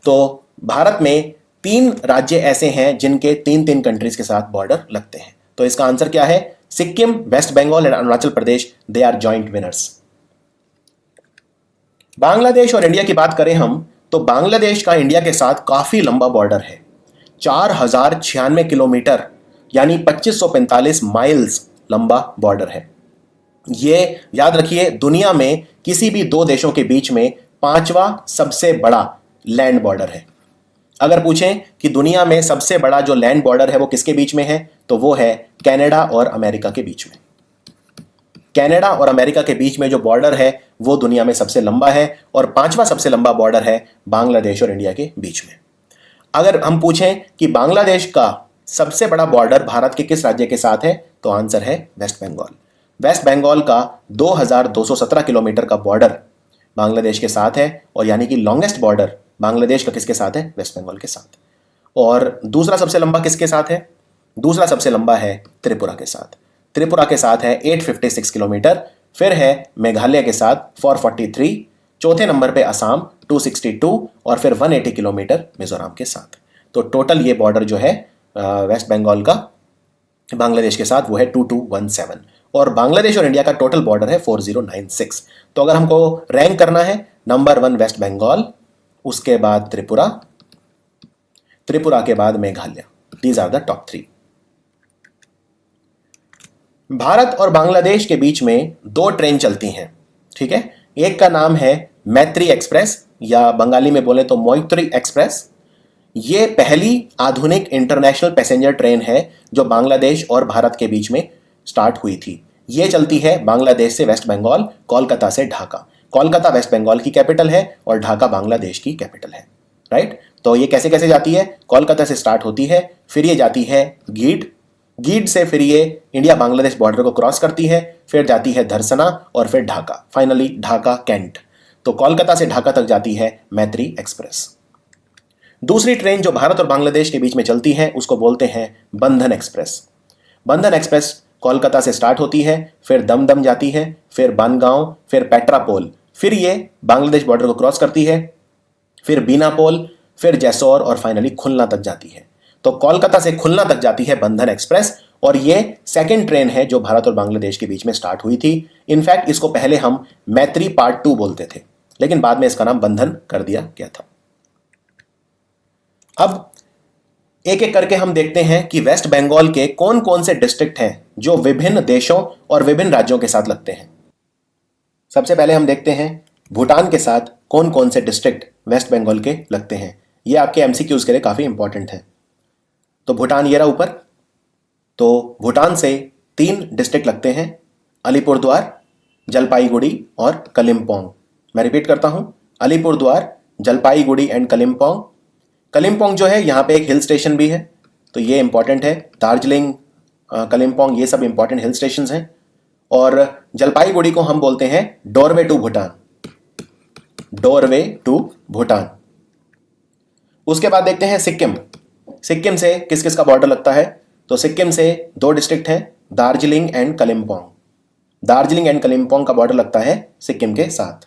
तो भारत में 3 राज्य ऐसे हैं जिनके 3 कंट्रीज के साथ बॉर्डर लगते हैं। तो इसका आंसर क्या है, Sikkim, West Bengal and Arunachal Pradesh, they are joint winners. Bangladesh और इंडिया की बात करें हम, तो बांग्लादेश का इंडिया के साथ काफी लंबा बॉर्डर है, 4096 किलोमीटर यानी 2545 माइल्स लंबा बॉर्डर है। ये याद रखिए दुनिया में किसी भी 2 देशों के बीच में 5वां सबसे बड़ा लैंड बॉर्डर है। अगर पूछें कि दुनिया में सबसे बड़ा जो लैंड बॉर्डर है वो किसके बीच में है, तो वो है कनाडा और अमेरिका के बीच में। कनाडा और अमेरिका के बीच में जो बॉर्डर है वो दुनिया में सबसे लंबा है, और पांचवा सबसे लंबा बॉर्डर है बांग्लादेश और इंडिया के बीच में। अगर हम पूछें कि बांग्लादेश का सबसे बड़ा बॉर्डर भारत के किस राज्य के साथ है, तो आंसर है वेस्ट बंगाल। वेस्ट बंगाल का 2217 किलोमीटर का बॉर्डर बांग्लादेश के साथ है, और यानी कि लॉन्गेस्ट बॉर्डर बांग्लादेश का किसके साथ है, वेस्ट बंगाल के साथ। और दूसरा सबसे लंबा किसके साथ है, दूसरा सबसे लंबा है त्रिपुरा के साथ। त्रिपुरा के साथ है 856 किलोमीटर, फिर है मेघालय के साथ 443, चौथे नंबर पे असम 262, और फिर 180 किलोमीटर मिजोरम के साथ। तो टोटल ये बॉर्डर जो है वेस्ट बंगाल का बांग्लादेश के साथ वो है 2217, और बांग्लादेश और इंडिया का टोटल बॉर्डर है 4096। तो अगर हमको रैंक करना है, नंबर 1 वेस्ट बंगाल, उसके बाद त्रिपुरा, त्रिपुरा के बाद Meghalaya. These are the top 3। Bharat और बांग्लादेश के बीच में 2 ट्रेन चलती हैं, ठीक है। एक का नाम है मैत्री एक्सप्रेस, या बंगाली में बोले तो मैत्री एक्सप्रेस। ये पहली आधुनिक इंटरनेशनल पैसेंजर ट्रेन है जो बांग्लादेश और भारत के बीच में स्टार्ट हुई थी। ये चलती है बांग्लादेश से वेस्ट बंगाल, कोलकाता से ढाका। कोलकाता वेस्ट बंगाल की कैपिटल है और ढाका बांग्लादेश की कैपिटल है, राइट। तो ये कैसे कैसे जाती है, कोलकाता से स्टार्ट होती है, फिर ये जाती है गीड, गीड से फिर ये इंडिया बांग्लादेश बॉर्डर को क्रॉस करती है, फिर जाती है धरसना, और फिर ढाका, फाइनली ढाका कैंट। तो कोलकाता से ढाका तक जाती है मैत्री एक्सप्रेस। दूसरी ट्रेन जो भारत और बांग्लादेश के बीच में चलती है उसको बोलते हैं बंधन एक्सप्रेस। बंधन एक्सप्रेस कोलकाता से स्टार्ट होती है, फिर दमदम जाती है, फिर बनगांव, फिर पेट्रापोल, फिर ये बांग्लादेश बॉर्डर को क्रॉस करती है, फिर बीनापोल, फिर जैसौर, और फाइनली खुलना तक जाती है। तो कोलकाता से खुलना तक जाती है बंधन एक्सप्रेस, और ये सेकंड ट्रेन है जो भारत और बांग्लादेश के बीच में स्टार्ट हुई थी। इनफैक्ट इसको पहले हम मैत्री पार्ट 2 बोलते थे, लेकिन बाद में इसका नाम बंधन कर दिया गया था। अब एक एक करके हम देखते हैं कि वेस्ट बंगाल के कौन कौन से डिस्ट्रिक्ट हैं जो विभिन्न देशों और विभिन्न राज्यों के साथ लगते हैं। सबसे पहले हम देखते हैं भूटान के साथ कौन कौन से डिस्ट्रिक्ट वेस्ट बंगाल के लगते हैं। ये आपके एमसीक्यूज के लिए काफी इंपॉर्टेंट है। तो भूटान ये रहा ऊपर। तो भूटान से 3 डिस्ट्रिक्ट लगते हैं, अलीपुरद्वार, जलपाईगुड़ी और कलिम्पोंग। मैं रिपीट करता हूं, अलीपुरद्वार, जलपाईगुड़ी एंड कलिम्पोंग। कलिम्पोंग जो है यहाँ पे एक हिल स्टेशन भी है, तो ये इंपॉर्टेंट है। दार्जिलिंग, कलिम्पोंग, ये सब इंपॉर्टेंट हिल स्टेशन हैं। और जलपाईगुड़ी को हम बोलते हैं doorway to Bhutan, doorway to Bhutan. उसके बाद देखते हैं सिक्किम। सिक्किम से किस किस का बॉर्डर लगता है, तो सिक्किम से 2 डिस्ट्रिक्ट हैं, दार्जिलिंग एंड कलिम्पोंग। दार्जिलिंग एंड कलिम्पोंग का बॉर्डर लगता है सिक्किम के साथ।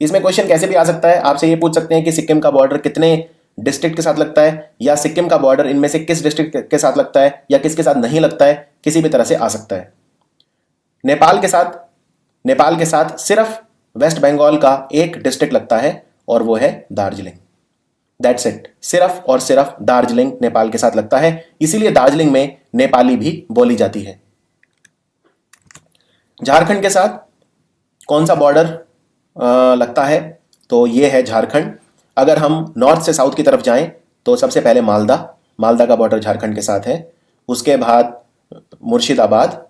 इसमें क्वेश्चन कैसे भी आ सकता है, आपसे ये पूछ सकते हैं कि सिक्किम का बॉर्डर कितने डिस्ट्रिक्ट के साथ लगता है, या सिक्किम का बॉर्डर इनमें से किस डिस्ट्रिक्ट के साथ लगता है, या किसके साथ नहीं लगता है, किसी भी तरह से आ सकता है। नेपाल के साथ सिर्फ वेस्ट बंगाल का एक डिस्ट्रिक्ट लगता है, और वो है दार्जिलिंग। दैट्स इट, सिर्फ और सिर्फ दार्जिलिंग नेपाल के साथ लगता है, इसीलिए दार्जिलिंग में नेपाली भी बोली जाती है। झारखंड के साथ कौन सा बॉर्डर लगता है, तो ये है झारखंड। अगर हम नॉर्थ से साउथ की तरफ जाएं तो सबसे पहले मालदा का बॉर्डर झारखंड के साथ है। उसके बाद मुर्शिदाबाद,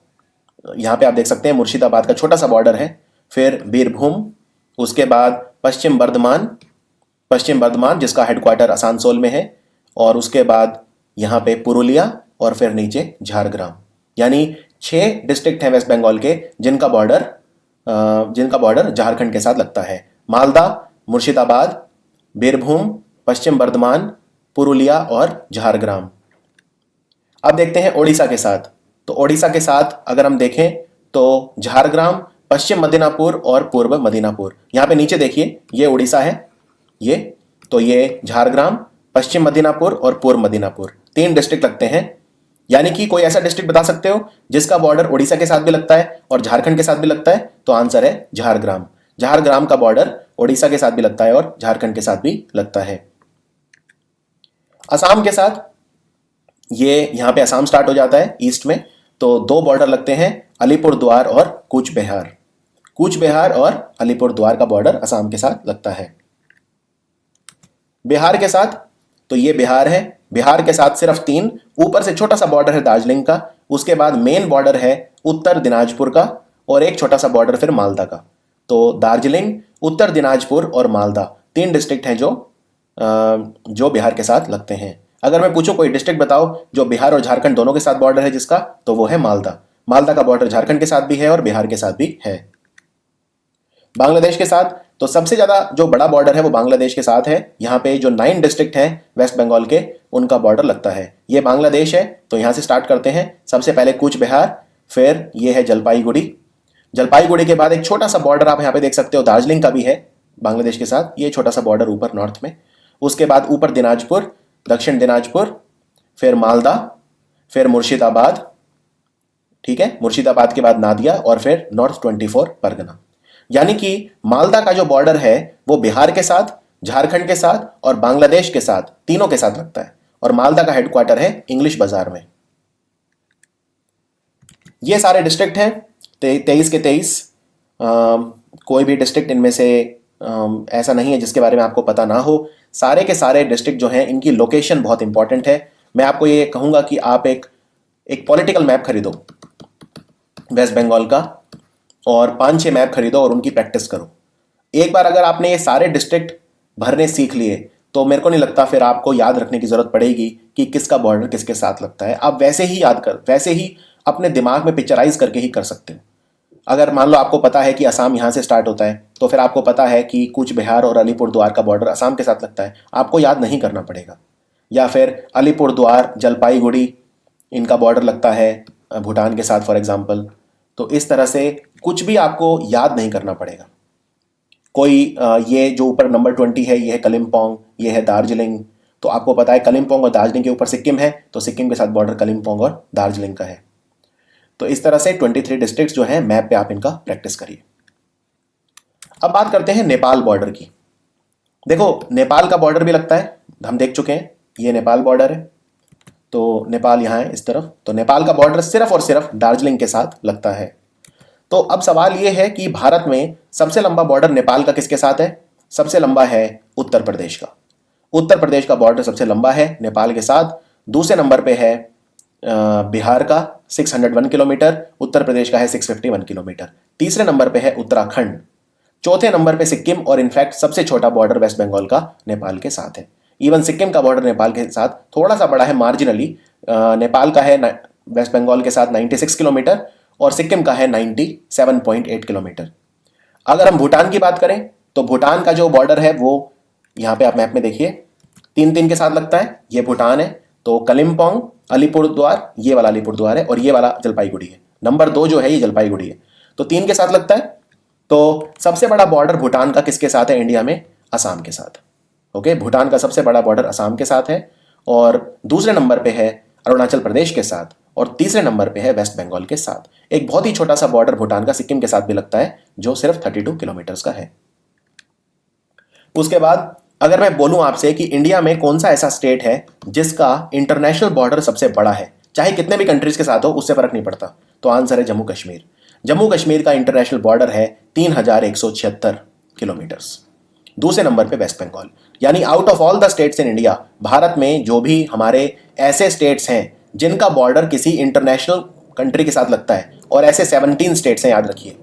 यहाँ पे आप देख सकते हैं मुर्शिदाबाद का छोटा सा बॉर्डर है। फिर बीरभूम, उसके बाद पश्चिम बर्धमान जिसका हेडक्वार्टर आसनसोल में है, और उसके बाद यहाँ पे पुरुलिया, और फिर नीचे झारग्राम। यानी 6 डिस्ट्रिक्ट हैं वेस्ट बंगाल के जिनका बॉर्डर झारखंड के साथ लगता है। मालदा, मुर्शिदाबाद, बीरभूम, पश्चिम बर्धमान, पुरुलिया और झारग्राम। अब देखते हैं ओडिशा के साथ। तो ओडिशा के साथ अगर हम देखें तो झारग्राम, पश्चिम मदिनापुर और पूर्व मदिनापुर। यहाँ पे नीचे देखिए ये ओडिशा है, ये झारग्राम, पश्चिम मदिनापुर और पूर्व मदिनापुर 3 डिस्ट्रिक्ट लगते हैं। यानी कि कोई ऐसा डिस्ट्रिक्ट बता सकते हो जिसका बॉर्डर ओडिशा के साथ भी लगता है और झारखंड के साथ भी लगता है, तो आंसर है झारग्राम। झारग्राम का बॉर्डर ओडिशा के साथ भी लगता है और झारखंड के साथ भी लगता है। असम के साथ ये यहां पे असम स्टार्ट हो जाता है ईस्ट में, तो 2 बॉर्डर लगते हैं, अलीपुरद्वार और कूच बिहार और अलीपुरद्वार का बॉर्डर असम के साथ लगता है। बिहार के साथ तो ये बिहार है, बिहार के साथ सिर्फ 3, ऊपर से छोटा सा बॉर्डर है दार्जिलिंग का, उसके बाद मेन बॉर्डर है उत्तर दिनाजपुर का, और एक छोटा सा बॉर्डर फिर मालदा का। तो दार्जिलिंग, उत्तर दिनाजपुर और मालदा 3 डिस्ट्रिक्ट हैं जो बिहार के साथ लगते हैं। अगर मैं पूछूं कोई डिस्ट्रिक्ट बताओ जो बिहार और झारखंड दोनों के साथ बॉर्डर है जिसका, तो वो है मालदा। मालदा का बॉर्डर झारखंड के साथ भी है और बिहार के साथ भी है। बांग्लादेश के साथ तो सबसे ज्यादा जो बड़ा बॉर्डर है वो बांग्लादेश के साथ है। यहाँ पे जो 9 डिस्ट्रिक्ट हैं वेस्ट बंगाल के, उनका बॉर्डर लगता है। ये बांग्लादेश है, तो यहाँ से स्टार्ट करते हैं। सबसे पहले कूच बिहार, फिर ये है जलपाईगुड़ी। जलपाईगुड़ी के बाद एक छोटा सा बॉर्डर आप यहाँ पे देख सकते हो, दार्जिलिंग का भी है बांग्लादेश के साथ, ये छोटा सा बॉर्डर ऊपर नॉर्थ में। उसके बाद ऊपर दिनाजपुर, दक्षिण दिनाजपुर, फिर मालदा, फिर मुर्शिदाबाद, ठीक है, मुर्शिदाबाद के बाद नादिया, और फिर नॉर्थ 24 परगना। यानी कि मालदा का जो बॉर्डर है वो बिहार के साथ, झारखंड के साथ और बांग्लादेश के साथ, तीनों के साथ लगता है। और मालदा का हेडक्वार्टर है इंग्लिश बाजार में। ये सारे डिस्ट्रिक्ट हैं 23 के 23। कोई भी डिस्ट्रिक्ट इनमें से ऐसा नहीं है जिसके बारे में आपको पता ना हो। सारे के सारे डिस्ट्रिक्ट जो हैं इनकी लोकेशन बहुत इंपॉर्टेंट है। मैं आपको ये कहूंगा कि आप एक पॉलिटिकल मैप खरीदो वेस्ट बंगाल का, और 5-6 मैप खरीदो और उनकी प्रैक्टिस करो। एक बार अगर आपने ये सारे डिस्ट्रिक्ट भरने सीख लिए तो मेरे को नहीं लगता फिर आपको याद रखने की जरूरत पड़ेगी कि किसका बॉर्डर किसके साथ लगता है। आप वैसे ही अपने दिमाग में पिक्चराइज करके ही कर सकते हो। अगर मान लो आपको पता है कि असम यहाँ से स्टार्ट होता है, तो फिर आपको पता है कि कूच बिहार और अलीपुरद्वार का बॉर्डर असम के साथ लगता है, आपको याद नहीं करना पड़ेगा। या फिर अलीपुरद्वार, जलपाईगुड़ी, इनका बॉर्डर लगता है भूटान के साथ फॉर एग्जाम्पल। तो इस तरह से कुछ भी आपको याद नहीं करना पड़ेगा। कोई ये जो ऊपर नंबर 20 है, ये है कलिम्पोंग, ये है दार्जिलिंग। तो आपको पता है कलिम्पोंग और दार्जिलिंग के ऊपर सिक्किम है, तो सिक्किम के साथ बॉर्डर कलिम्पोंग और दार्जिलिंग का है। तो इस तरह से 23 डिस्ट्रिक्ट्स जो हैं मैप पे आप इनका प्रैक्टिस करिए। अब बात करते हैं नेपाल बॉर्डर की। देखो नेपाल का बॉर्डर भी लगता है, हम देख चुके हैं, ये नेपाल बॉर्डर है। तो नेपाल यहाँ है इस तरफ। तो नेपाल का बॉर्डर सिर्फ और सिर्फ दार्जिलिंग के साथ लगता है। तो अब सवाल ये है कि भारत में सबसे लंबा बॉर्डर नेपाल का किसके साथ है? सबसे लंबा है उत्तर प्रदेश का। उत्तर प्रदेश का बॉर्डर सबसे लंबा है नेपाल के साथ। दूसरे नंबर पे है बिहार का 601 किलोमीटर, उत्तर प्रदेश का है 651 किलोमीटर। तीसरे नंबर पे है उत्तराखंड। चौथे नंबर पे सिक्किम, और इनफैक्ट सबसे छोटा बॉर्डर वेस्ट बंगाल का नेपाल के साथ है। इवन सिक्किम का बॉर्डर नेपाल के साथ थोड़ा सा बड़ा है मार्जिनली। नेपाल का है वेस्ट बंगाल के साथ 96 किलोमीटर और सिक्किम का है 97.8 किलोमीटर। अगर हम भूटान की बात करें तो भूटान का जो बॉर्डर है वो यहाँ पे आप मैप में देखिए 3-3 के साथ लगता है। ये भूटान है, तो कलिम्पोंग, अलीपुरद्वार, ये वाला अलीपुरद्वार है और ये वाला जलपाईगुड़ी है। नंबर 2 जो है ये जलपाईगुड़ी है, तो 3 के साथ लगता है। तो सबसे बड़ा बॉर्डर भूटान का किसके साथ है इंडिया में? असम के साथ। ओके, भूटान का सबसे बड़ा बॉर्डर असम के साथ है, और दूसरे नंबर पे है अरुणाचल प्रदेश के साथ, और तीसरे नंबर पे है वेस्ट बंगाल के साथ। एक बहुत ही छोटा सा बॉर्डर भूटान का सिक्किम के साथ भी लगता है, जो सिर्फ 32 किलोमीटर का है। उसके बाद अगर मैं बोलूं आपसे कि इंडिया में कौन सा ऐसा स्टेट है जिसका इंटरनेशनल बॉर्डर सबसे बड़ा है, चाहे कितने भी कंट्रीज के साथ हो उससे फर्क नहीं पड़ता, तो आंसर है जम्मू कश्मीर। जम्मू कश्मीर का इंटरनेशनल बॉर्डर है 3176 किलोमीटर्स। दूसरे नंबर पे वेस्ट बंगाल। यानी out of all the states in India, Bharat में जो भी हमारे ऐसे स्टेट्स हैं जिनका बॉर्डर किसी इंटरनेशनल कंट्री के साथ लगता है, और ऐसे 17 स्टेट्स हैं, याद रखिए,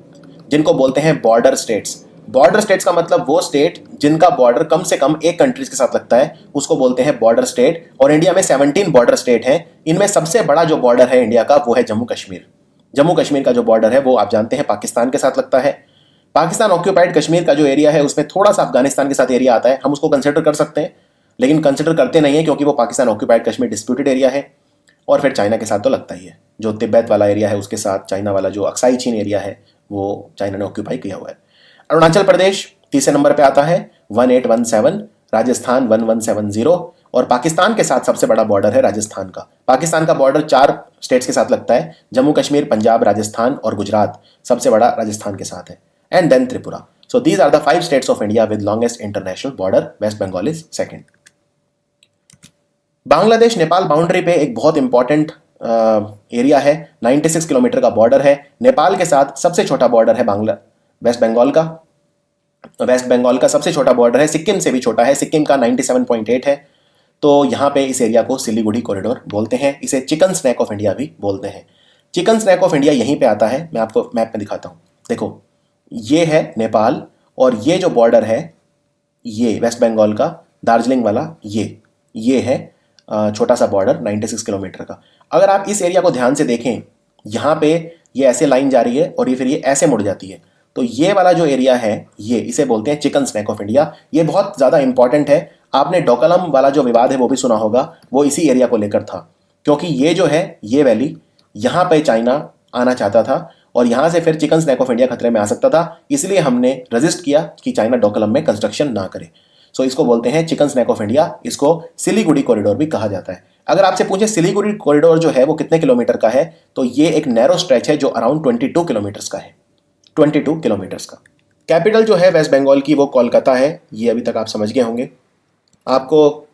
जिनको बोलते हैं बॉर्डर स्टेट्स। बॉर्डर स्टेट्स का मतलब वो स्टेट जिनका बॉर्डर कम से कम एक कंट्रीज के साथ लगता है, उसको बोलते हैं बॉर्डर स्टेट। और इंडिया में 17 बॉर्डर स्टेट हैं। इनमें सबसे बड़ा जो बॉर्डर है इंडिया का वो है जम्मू कश्मीर। जम्मू कश्मीर का जो बॉर्डर है वो आप जानते हैं पाकिस्तान के साथ लगता है। पाकिस्तान ऑक्यूपाइड कश्मीर का जो एरिया है उसमें थोड़ा सा अफगानिस्तान के साथ एरिया आता है, हम उसको कंसिडर कर सकते हैं, लेकिन कंसिडर करते नहीं है क्योंकि वो Pakistan occupied Kashmir disputed area है। और फिर चाइना के साथ तो लगता ही है, जो तिब्बत वाला एरिया है उसके साथ, चाइना वाला जो अक्साई चीन एरिया है वो चाइना ने ऑक्यूपाई किया हुआ है। अरुणाचल प्रदेश तीसरे नंबर पे आता है 1817, राजस्थान 1170, और पाकिस्तान के साथ सबसे बड़ा बॉर्डर है राजस्थान का। पाकिस्तान का बॉर्डर 4 स्टेट्स के साथ लगता है, जम्मू कश्मीर, पंजाब, राजस्थान और गुजरात। सबसे बड़ा राजस्थान के साथ है, and then Tripura. So these are the 5 states of India with longest international border. West Bengal is second. Bangladesh Nepal boundary पे एक बहुत इंपॉर्टेंट एरिया है, 96 किलोमीटर का बॉर्डर है। नेपाल के साथ सबसे छोटा बॉर्डर है वेस्ट बंगाल का। वेस्ट बंगाल का सबसे छोटा बॉर्डर है, सिक्किम से भी छोटा है, सिक्किम का 97.8 है। तो यहाँ पे इस एरिया को सिलीगुड़ी कॉरिडोर बोलते हैं। इसे चिकन स्नैक ऑफ इंडिया भी बोलते हैं। चिकन स्नैक ऑफ इंडिया यहीं पे आता है। मैं आपको मैप में दिखाता हूँ। देखो, ये है नेपाल और ये जो बॉर्डर है ये वेस्ट बंगाल का दार्जिलिंग वाला, ये है छोटा सा बॉर्डर 96 किलोमीटर का। अगर आप इस एरिया को ध्यान से देखें, यहाँ पे ये ऐसे लाइन जा रही है और ये फिर ये ऐसे मुड़ जाती है। तो ये वाला जो एरिया है ये, इसे बोलते हैं चिकन स्नैक ऑफ इंडिया। ये बहुत ज़्यादा इंपॉर्टेंट है। आपने डोकलम वाला जो विवाद है वो भी सुना होगा, वो इसी एरिया को लेकर था, क्योंकि ये जो है ये वैली, यहाँ पे चाइना आना चाहता था और यहाँ से फिर चिकन स्नैक ऑफ इंडिया खतरे में आ सकता था। इसलिए हमने रजिस्ट किया कि चाइना डोकलम में कंस्ट्रक्शन ना करे। सो इसको बोलते हैं चिकन स्नैक ऑफ इंडिया। इसको सिलीगुड़ी कॉरिडोर भी कहा जाता है। अगर आपसे पूछे सिलीगुड़ी कॉरिडोर जो है वो कितने किलोमीटर का है, तो ये एक नैरो स्ट्रेच है जो अराउंड 22 किलोमीटर्स का है। 22 किलोमीटर्स का। कैपिटल जो है वेस्ट बंगाल की वो कोलकाता है। ये अभी तक आप समझ गए होंगे। आपको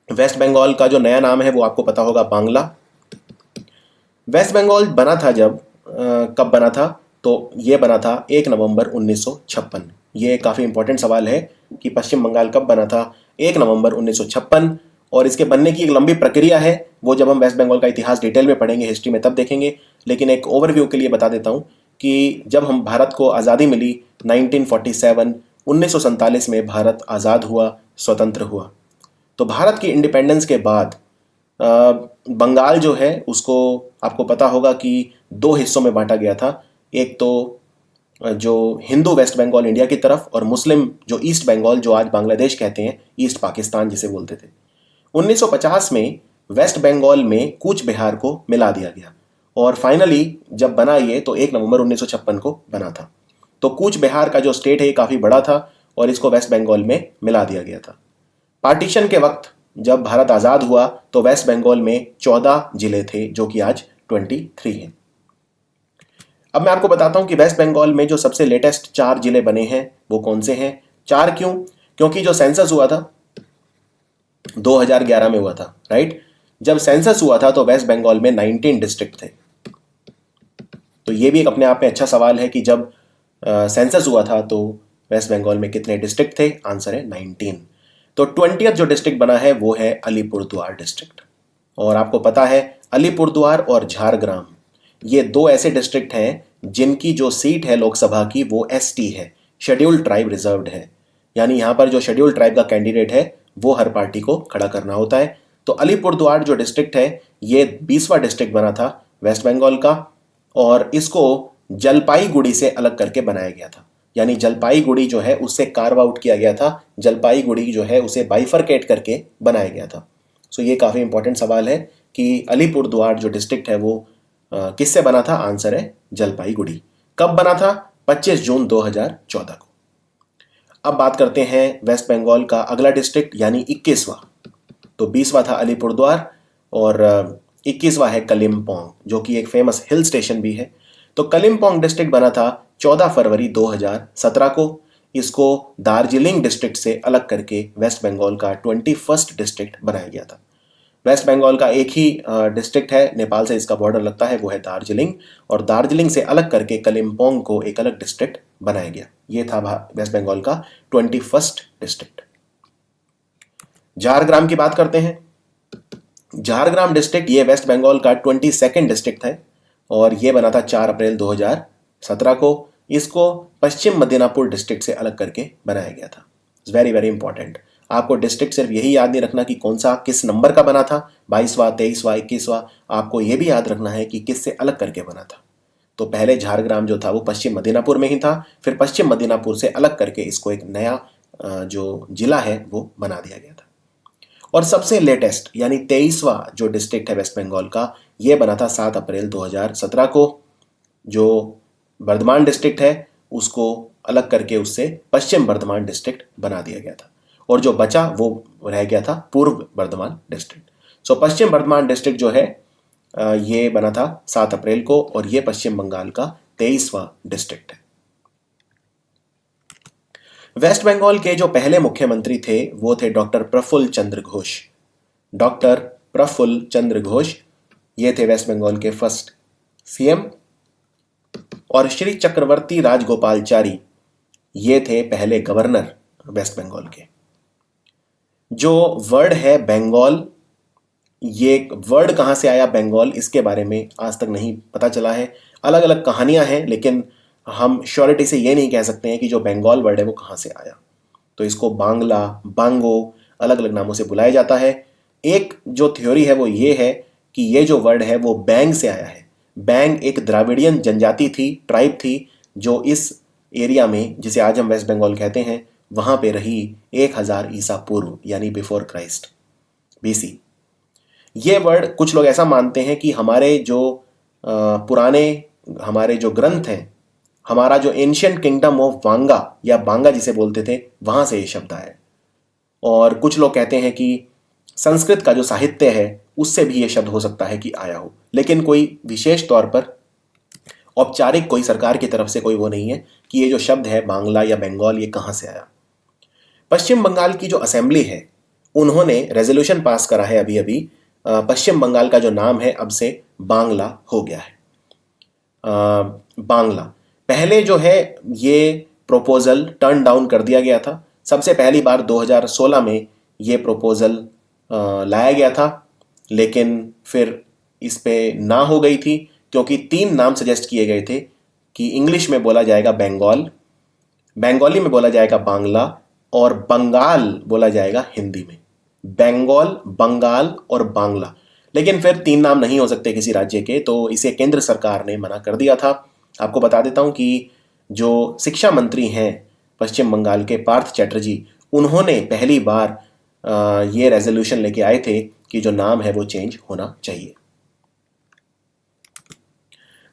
वेस्ट बंगाल का जो नया नाम है वो आपको पता होगा, बांग्ला। वेस्ट बंगाल बना था जब कब बना था, तो ये बना था 1 नवंबर 1956। ये काफ़ी इंपॉर्टेंट सवाल है कि पश्चिम बंगाल कब बना था। 1 नवंबर 1956। और इसके बनने की एक लंबी प्रक्रिया है, वो जब हम वेस्ट बंगाल का इतिहास डिटेल में पढ़ेंगे, हिस्ट्री में, तब देखेंगे। लेकिन एक ओवरव्यू के लिए बता देता हूँ कि जब हम भारत को आज़ादी मिली 1947, 1947 में भारत आज़ाद हुआ, स्वतंत्र हुआ। तो भारत की इंडिपेंडेंस के बाद बंगाल जो है उसको आपको पता होगा कि 2 हिस्सों में बांटा गया था। एक तो जो हिंदू वेस्ट बंगाल इंडिया की तरफ, और मुस्लिम जो ईस्ट बंगाल, जो आज बांग्लादेश कहते हैं, ईस्ट पाकिस्तान जिसे बोलते थे। 1950 में वेस्ट बंगाल में कूच बिहार को मिला दिया गया और फाइनली जब बना ये तो 1 नवंबर 1956 को बना था। तो कूच बिहार का जो स्टेट है ये काफ़ी बड़ा था और इसको वेस्ट बंगाल में मिला दिया गया था। पार्टीशन के वक्त जब भारत आज़ाद हुआ तो वेस्ट बंगाल में 14 जिले थे, जो कि आज 23 हैं। अब मैं आपको बताता हूं कि वेस्ट बंगाल में जो सबसे लेटेस्ट 4 जिले बने हैं वो कौन से हैं। 4 क्यों? क्योंकि जो सेंसस हुआ था 2011 में हुआ था, राइट। जब सेंसस हुआ था तो वेस्ट बंगाल में 19 डिस्ट्रिक्ट थे। तो ये भी एक अपने आप में अच्छा सवाल है कि जब सेंसस हुआ था तो वेस्ट बंगाल में कितने डिस्ट्रिक्ट थे। आंसर है 19। तो 20th जो डिस्ट्रिक्ट बना है वो है अलीपुरद्वार डिस्ट्रिक्ट। और आपको पता है अलीपुरद्वार और झारग्राम, ये 2 ऐसे डिस्ट्रिक्ट हैं जिनकी जो सीट है लोकसभा की वो एसटी है, शेड्यूल्ड ट्राइब रिजर्व्ड है। यानी यहाँ पर जो शेड्यूल्ड ट्राइब का कैंडिडेट है वो हर पार्टी को खड़ा करना होता है। तो अलीपुरद्वार जो डिस्ट्रिक्ट है ये 20वां डिस्ट्रिक्ट बना था वेस्ट बंगाल का, और इसको जलपाईगुड़ी से अलग करके बनाया गया था। यानी जलपाईगुड़ी जो है उससे कार्व आउट किया गया था, जलपाईगुड़ी जो है उसे बाइफरकेट करके बनाया गया था। सो ये काफ़ी इंपॉर्टेंट सवाल है कि अलीपुरद्वार जो डिस्ट्रिक्ट है वो किससे बना था। आंसर है जलपाईगुड़ी। कब बना था? 25 जून 2014 को। अब बात करते हैं वेस्ट बंगाल का अगला डिस्ट्रिक्ट यानी 21वां। तो 20वां था अलीपुरद्वार और 21वां है कलिम्पोंग, जो कि एक फेमस हिल स्टेशन भी है। तो कलिम्पोंग डिस्ट्रिक्ट बना था 14 फरवरी 2017 को। इसको दार्जिलिंग डिस्ट्रिक्ट से अलग करके वेस्ट बंगाल का 21st डिस्ट्रिक्ट बनाया गया था। वेस्ट बंगाल का एक ही डिस्ट्रिक्ट है, नेपाल से इसका बॉर्डर लगता है, वो है दार्जिलिंग। और दार्जिलिंग से अलग करके कलिम्पोंग को एक अलग डिस्ट्रिक्ट बनाया गया। ये था वेस्ट बंगाल का 21st डिस्ट्रिक्ट। झारग्राम की बात करते हैं। झारग्राम डिस्ट्रिक्ट ये वेस्ट बंगाल का 22nd डिस्ट्रिक्ट है और ये बना था 4 अप्रैल 2017 को। इसको पश्चिम मिदनापुर डिस्ट्रिक्ट से अलग करके बनाया गया था। Very very important. आपको डिस्ट्रिक्ट सिर्फ यही याद नहीं रखना कि कौन सा किस नंबर का बना था, 22वां, 23वां, 21वां। आपको यह भी याद रखना है कि किससे अलग करके बना था। तो पहले झारग्राम जो था वो पश्चिम मिदनापुर में ही था, फिर पश्चिम मिदनापुर से अलग करके इसको एक नया जो जिला है वो बना दिया गया था। और सबसे लेटेस्ट यानी 23वां जो डिस्ट्रिक्ट है वेस्ट बंगाल का, ये बना था 7 अप्रैल 2017 को। जो बर्धमान डिस्ट्रिक्ट है उसको अलग करके उससे पश्चिम बर्धमान डिस्ट्रिक्ट बना दिया गया था और जो बचा वो रह गया था पूर्व बर्धमान डिस्ट्रिक्ट। सो पश्चिम बर्धमान डिस्ट्रिक्ट जो है ये बना था 7 अप्रैल को और ये पश्चिम बंगाल का 23वां डिस्ट्रिक्ट है। वेस्ट बंगाल के जो पहले मुख्यमंत्री थे वो थे डॉक्टर प्रफुल्ल चंद्र घोष। डॉक्टर प्रफुल्ल चंद्र घोष ये थे वेस्ट बंगाल के फर्स्ट सीएम। और श्री चक्रवर्ती राजगोपालचारी ये थे पहले गवर्नर वेस्ट बंगाल के। जो वर्ड है बंगाल, ये वर्ड कहाँ से आया बंगाल, इसके बारे में आज तक नहीं पता चला है। अलग अलग कहानियां हैं, लेकिन हम श्योरिटी से ये नहीं कह सकते हैं कि जो बंगाल वर्ड है वो कहाँ से आया। तो इसको बांग्ला, बांगो, अलग अलग नामों से बुलाया जाता है। एक जो थ्योरी है वो ये है कि ये जो वर्ड है वो बैंग से आया है। बैंग एक द्राविडियन जनजाति थी, ट्राइब थी, जो इस एरिया में, जिसे आज हम वेस्ट बंगाल कहते हैं, वहां पे रही 1000 ईसा पूर्व, यानी बिफोर क्राइस्ट, बीसी। ये वर्ड कुछ लोग ऐसा मानते हैं कि हमारे जो पुराने हमारे जो ग्रंथ हैं, हमारा जो एंशियंट किंगडम ऑफ वांगा या बांगा जिसे बोलते थे, वहां से ये शब्द आया है। और कुछ लोग कहते हैं कि संस्कृत का जो साहित्य है उससे भी ये शब्द हो सकता है कि आया हो, लेकिन कोई विशेष तौर पर औपचारिक कोई सरकार की तरफ से कोई वो नहीं है कि ये जो शब्द है बांग्ला या बंगाल ये कहाँ से आया। पश्चिम बंगाल की जो असेंबली है, उन्होंने रेजोल्यूशन पास करा है अभी अभी। पश्चिम बंगाल का जो नाम है अब से बांग्ला हो गया है। बांग्ला पहले जो है ये प्रोपोजल टर्न डाउन कर दिया गया था। सबसे पहली बार 2016 में ये प्रोपोजल लाया गया था, लेकिन फिर इस पे ना हो गई थी, क्योंकि 3 नाम सजेस्ट किए गए थे कि इंग्लिश में बोला जाएगा बंगाल, बंगाली में बोला जाएगा बांग्ला, और बंगाल बोला जाएगा हिंदी में। बंगाल, बंगाल और बांग्ला। लेकिन फिर 3 नाम नहीं हो सकते किसी राज्य के, तो इसे केंद्र सरकार ने मना कर दिया था। आपको बता देता हूं कि जो शिक्षा मंत्री हैं पश्चिम बंगाल के, पार्थ चैटर्जी, उन्होंने पहली बार ये रेजोल्यूशन लेके आए थे कि जो नाम है वो चेंज होना चाहिए।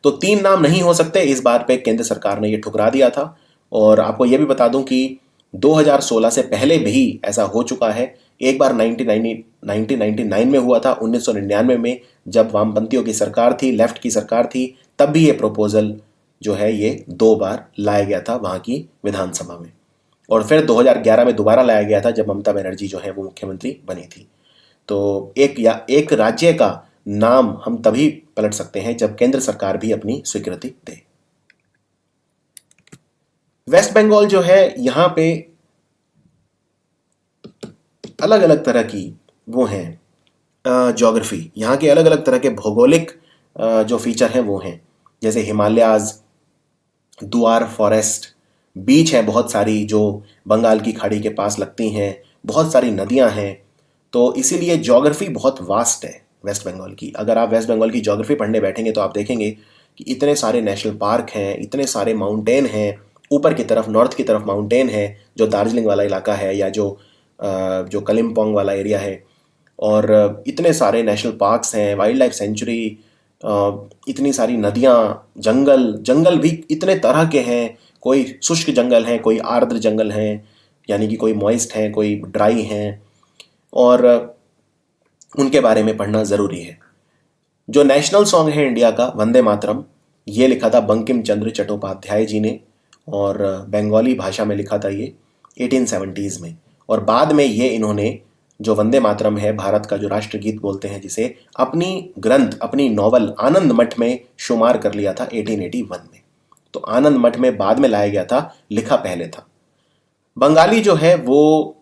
तो 3 नाम नहीं हो सकते, इस बार पे केंद्र सरकार ने ये ठुकरा दिया था। और आपको ये भी बता दूं कि 2016 से पहले भी ऐसा हो चुका है। एक बार 1999 में हुआ था, 1999 में जब वामपंथियों की सरकार थी, लेफ्ट की सरकार थी, तब भी ये प्रपोजल जो है ये 2 बार लाया गया था वहां की विधानसभा में। और फिर 2011 में दोबारा लाया गया था जब ममता बनर्जी जो है वो मुख्यमंत्री बनी थी। तो एक राज्य का नाम हम तभी पलट सकते हैं जब केंद्र सरकार भी अपनी स्वीकृति दे। वेस्ट बंगाल जो है, यहाँ पे अलग अलग तरह की वो हैं ज्योग्राफी, यहाँ के अलग अलग तरह के भौगोलिक जो फीचर हैं वो हैं, जैसे हिमालयाज, दुआर फॉरेस्ट, बीच है बहुत सारी जो बंगाल की खाड़ी के पास लगती हैं, बहुत सारी नदियां हैं। तो इसीलिए ज्योग्राफी बहुत वास्ट है वेस्ट बंगाल की। अगर आप वेस्ट बंगाल की ज्योग्राफी पढ़ने बैठेंगे तो आप देखेंगे कि इतने सारे नेशनल पार्क हैं, इतने सारे माउंटेन हैं, ऊपर की तरफ नॉर्थ की तरफ माउंटेन है जो दार्जिलिंग वाला इलाका है, या जो कलिम्पोंग वाला एरिया है, और इतने सारे नेशनल पार्क्स हैं, वाइल्ड लाइफ सेंचुरी, इतनी सारी नदियाँ, जंगल, जंगल भी इतने तरह के हैं। कोई शुष्क जंगल हैं, कोई आर्द्र जंगल हैं, यानी कि कोई मॉइस्ट हैं, कोई ड्राई हैं, और उनके बारे में पढ़ना ज़रूरी है। जो नेशनल सॉन्ग है इंडिया का, वंदे मातरम, ये लिखा था बंकिम चंद्र चट्टोपाध्याय जी ने, और बंगाली भाषा में लिखा था ये 1870s में। और बाद में ये इन्होंने जो वंदे मातरम है, भारत का जो राष्ट्रगीत बोलते हैं जिसे, अपनी ग्रंथ, अपनी नॉवल आनंद मठ में शुमार कर लिया था 1881 में। तो आनंद मठ में बाद में लाया गया था, लिखा पहले था। बंगाली जो है वो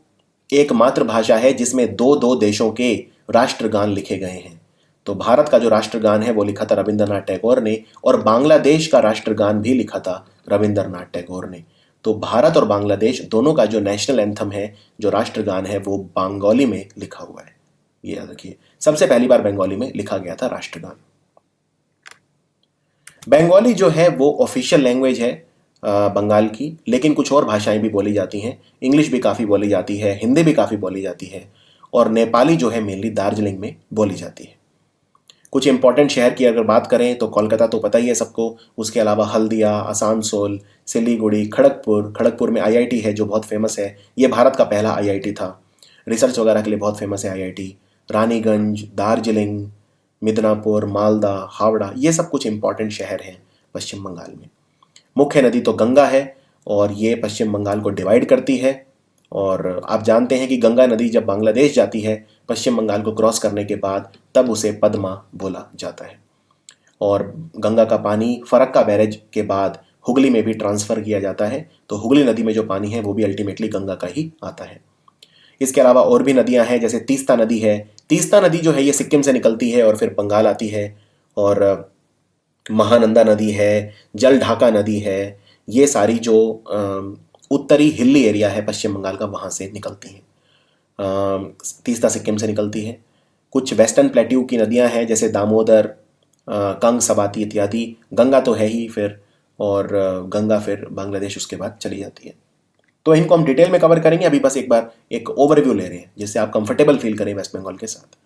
एक मातृभाषा है जिसमें दो दो देशों के राष्ट्रगान लिखे गए हैं। तो भारत का जो राष्ट्रगान है वो लिखा था रविंद्रनाथ टैगोर ने, और बांग्लादेश का राष्ट्रगान भी लिखा था रविंद्रनाथ टैगोर ने। तो भारत और बांग्लादेश दोनों का जो नेशनल एंथम है, जो राष्ट्रगान है, वो बंगाली में लिखा हुआ है। ये याद रखिए, सबसे पहली बार बंगाली में लिखा गया था राष्ट्रगान। बंगाली जो है वो ऑफिशियल लैंग्वेज है बंगाल की, लेकिन कुछ और भाषाएं भी बोली जाती हैं। इंग्लिश भी काफ़ी बोली जाती है, हिंदी भी काफ़ी बोली जाती है, और नेपाली जो है मेनली दार्जिलिंग में बोली जाती है। कुछ इंपॉर्टेंट शहर की अगर बात करें तो कोलकाता तो पता ही है सबको, उसके अलावा हल्दिया, आसानसोल, सिलीगुड़ी, खड़गपुर। खड़गपुर में आईआईटी है जो बहुत फेमस है, ये भारत का पहला आईआईटी था, रिसर्च वगैरह के लिए बहुत फेमस है आईआईटी। रानीगंज, दार्जिलिंग, मिदनापुर, मालदा, हावड़ा, ये सब कुछ इंपॉर्टेंट शहर हैं पश्चिम बंगाल में। मुख्य नदी तो गंगा है, और ये पश्चिम बंगाल को डिवाइड करती है। और आप जानते हैं कि गंगा नदी जब बांग्लादेश जाती है पश्चिम बंगाल को क्रॉस करने के बाद, तब उसे पद्मा बोला जाता है। और गंगा का पानी फरक्का बैरेज के बाद हुगली में भी ट्रांसफ़र किया जाता है, तो हुगली नदी में जो पानी है वो भी अल्टीमेटली गंगा का ही आता है। इसके अलावा और भी नदियां हैं, जैसे तीस्ता नदी है। तीस्ता नदी जो है ये सिक्किम से निकलती है और फिर बंगाल आती है। और महानंदा नदी है, जल ढाका नदी है। ये सारी जो उत्तरी हिल्ली एरिया है पश्चिम बंगाल का, वहाँ से निकलती हैं। तीस्ता सिक्किम से निकलती है। कुछ वेस्टर्न प्लेट्यू की नदियां हैं, जैसे दामोदर, कंग, सबाती इत्यादि। गंगा तो है ही फिर, और गंगा फिर बांग्लादेश उसके बाद चली जाती है। तो इनको हम डिटेल में कवर करेंगे। अभी बस एक बार एक ओवरव्यू ले रहे हैं जिससे आप कंफर्टेबल फील करें वेस्ट बंगाल के साथ।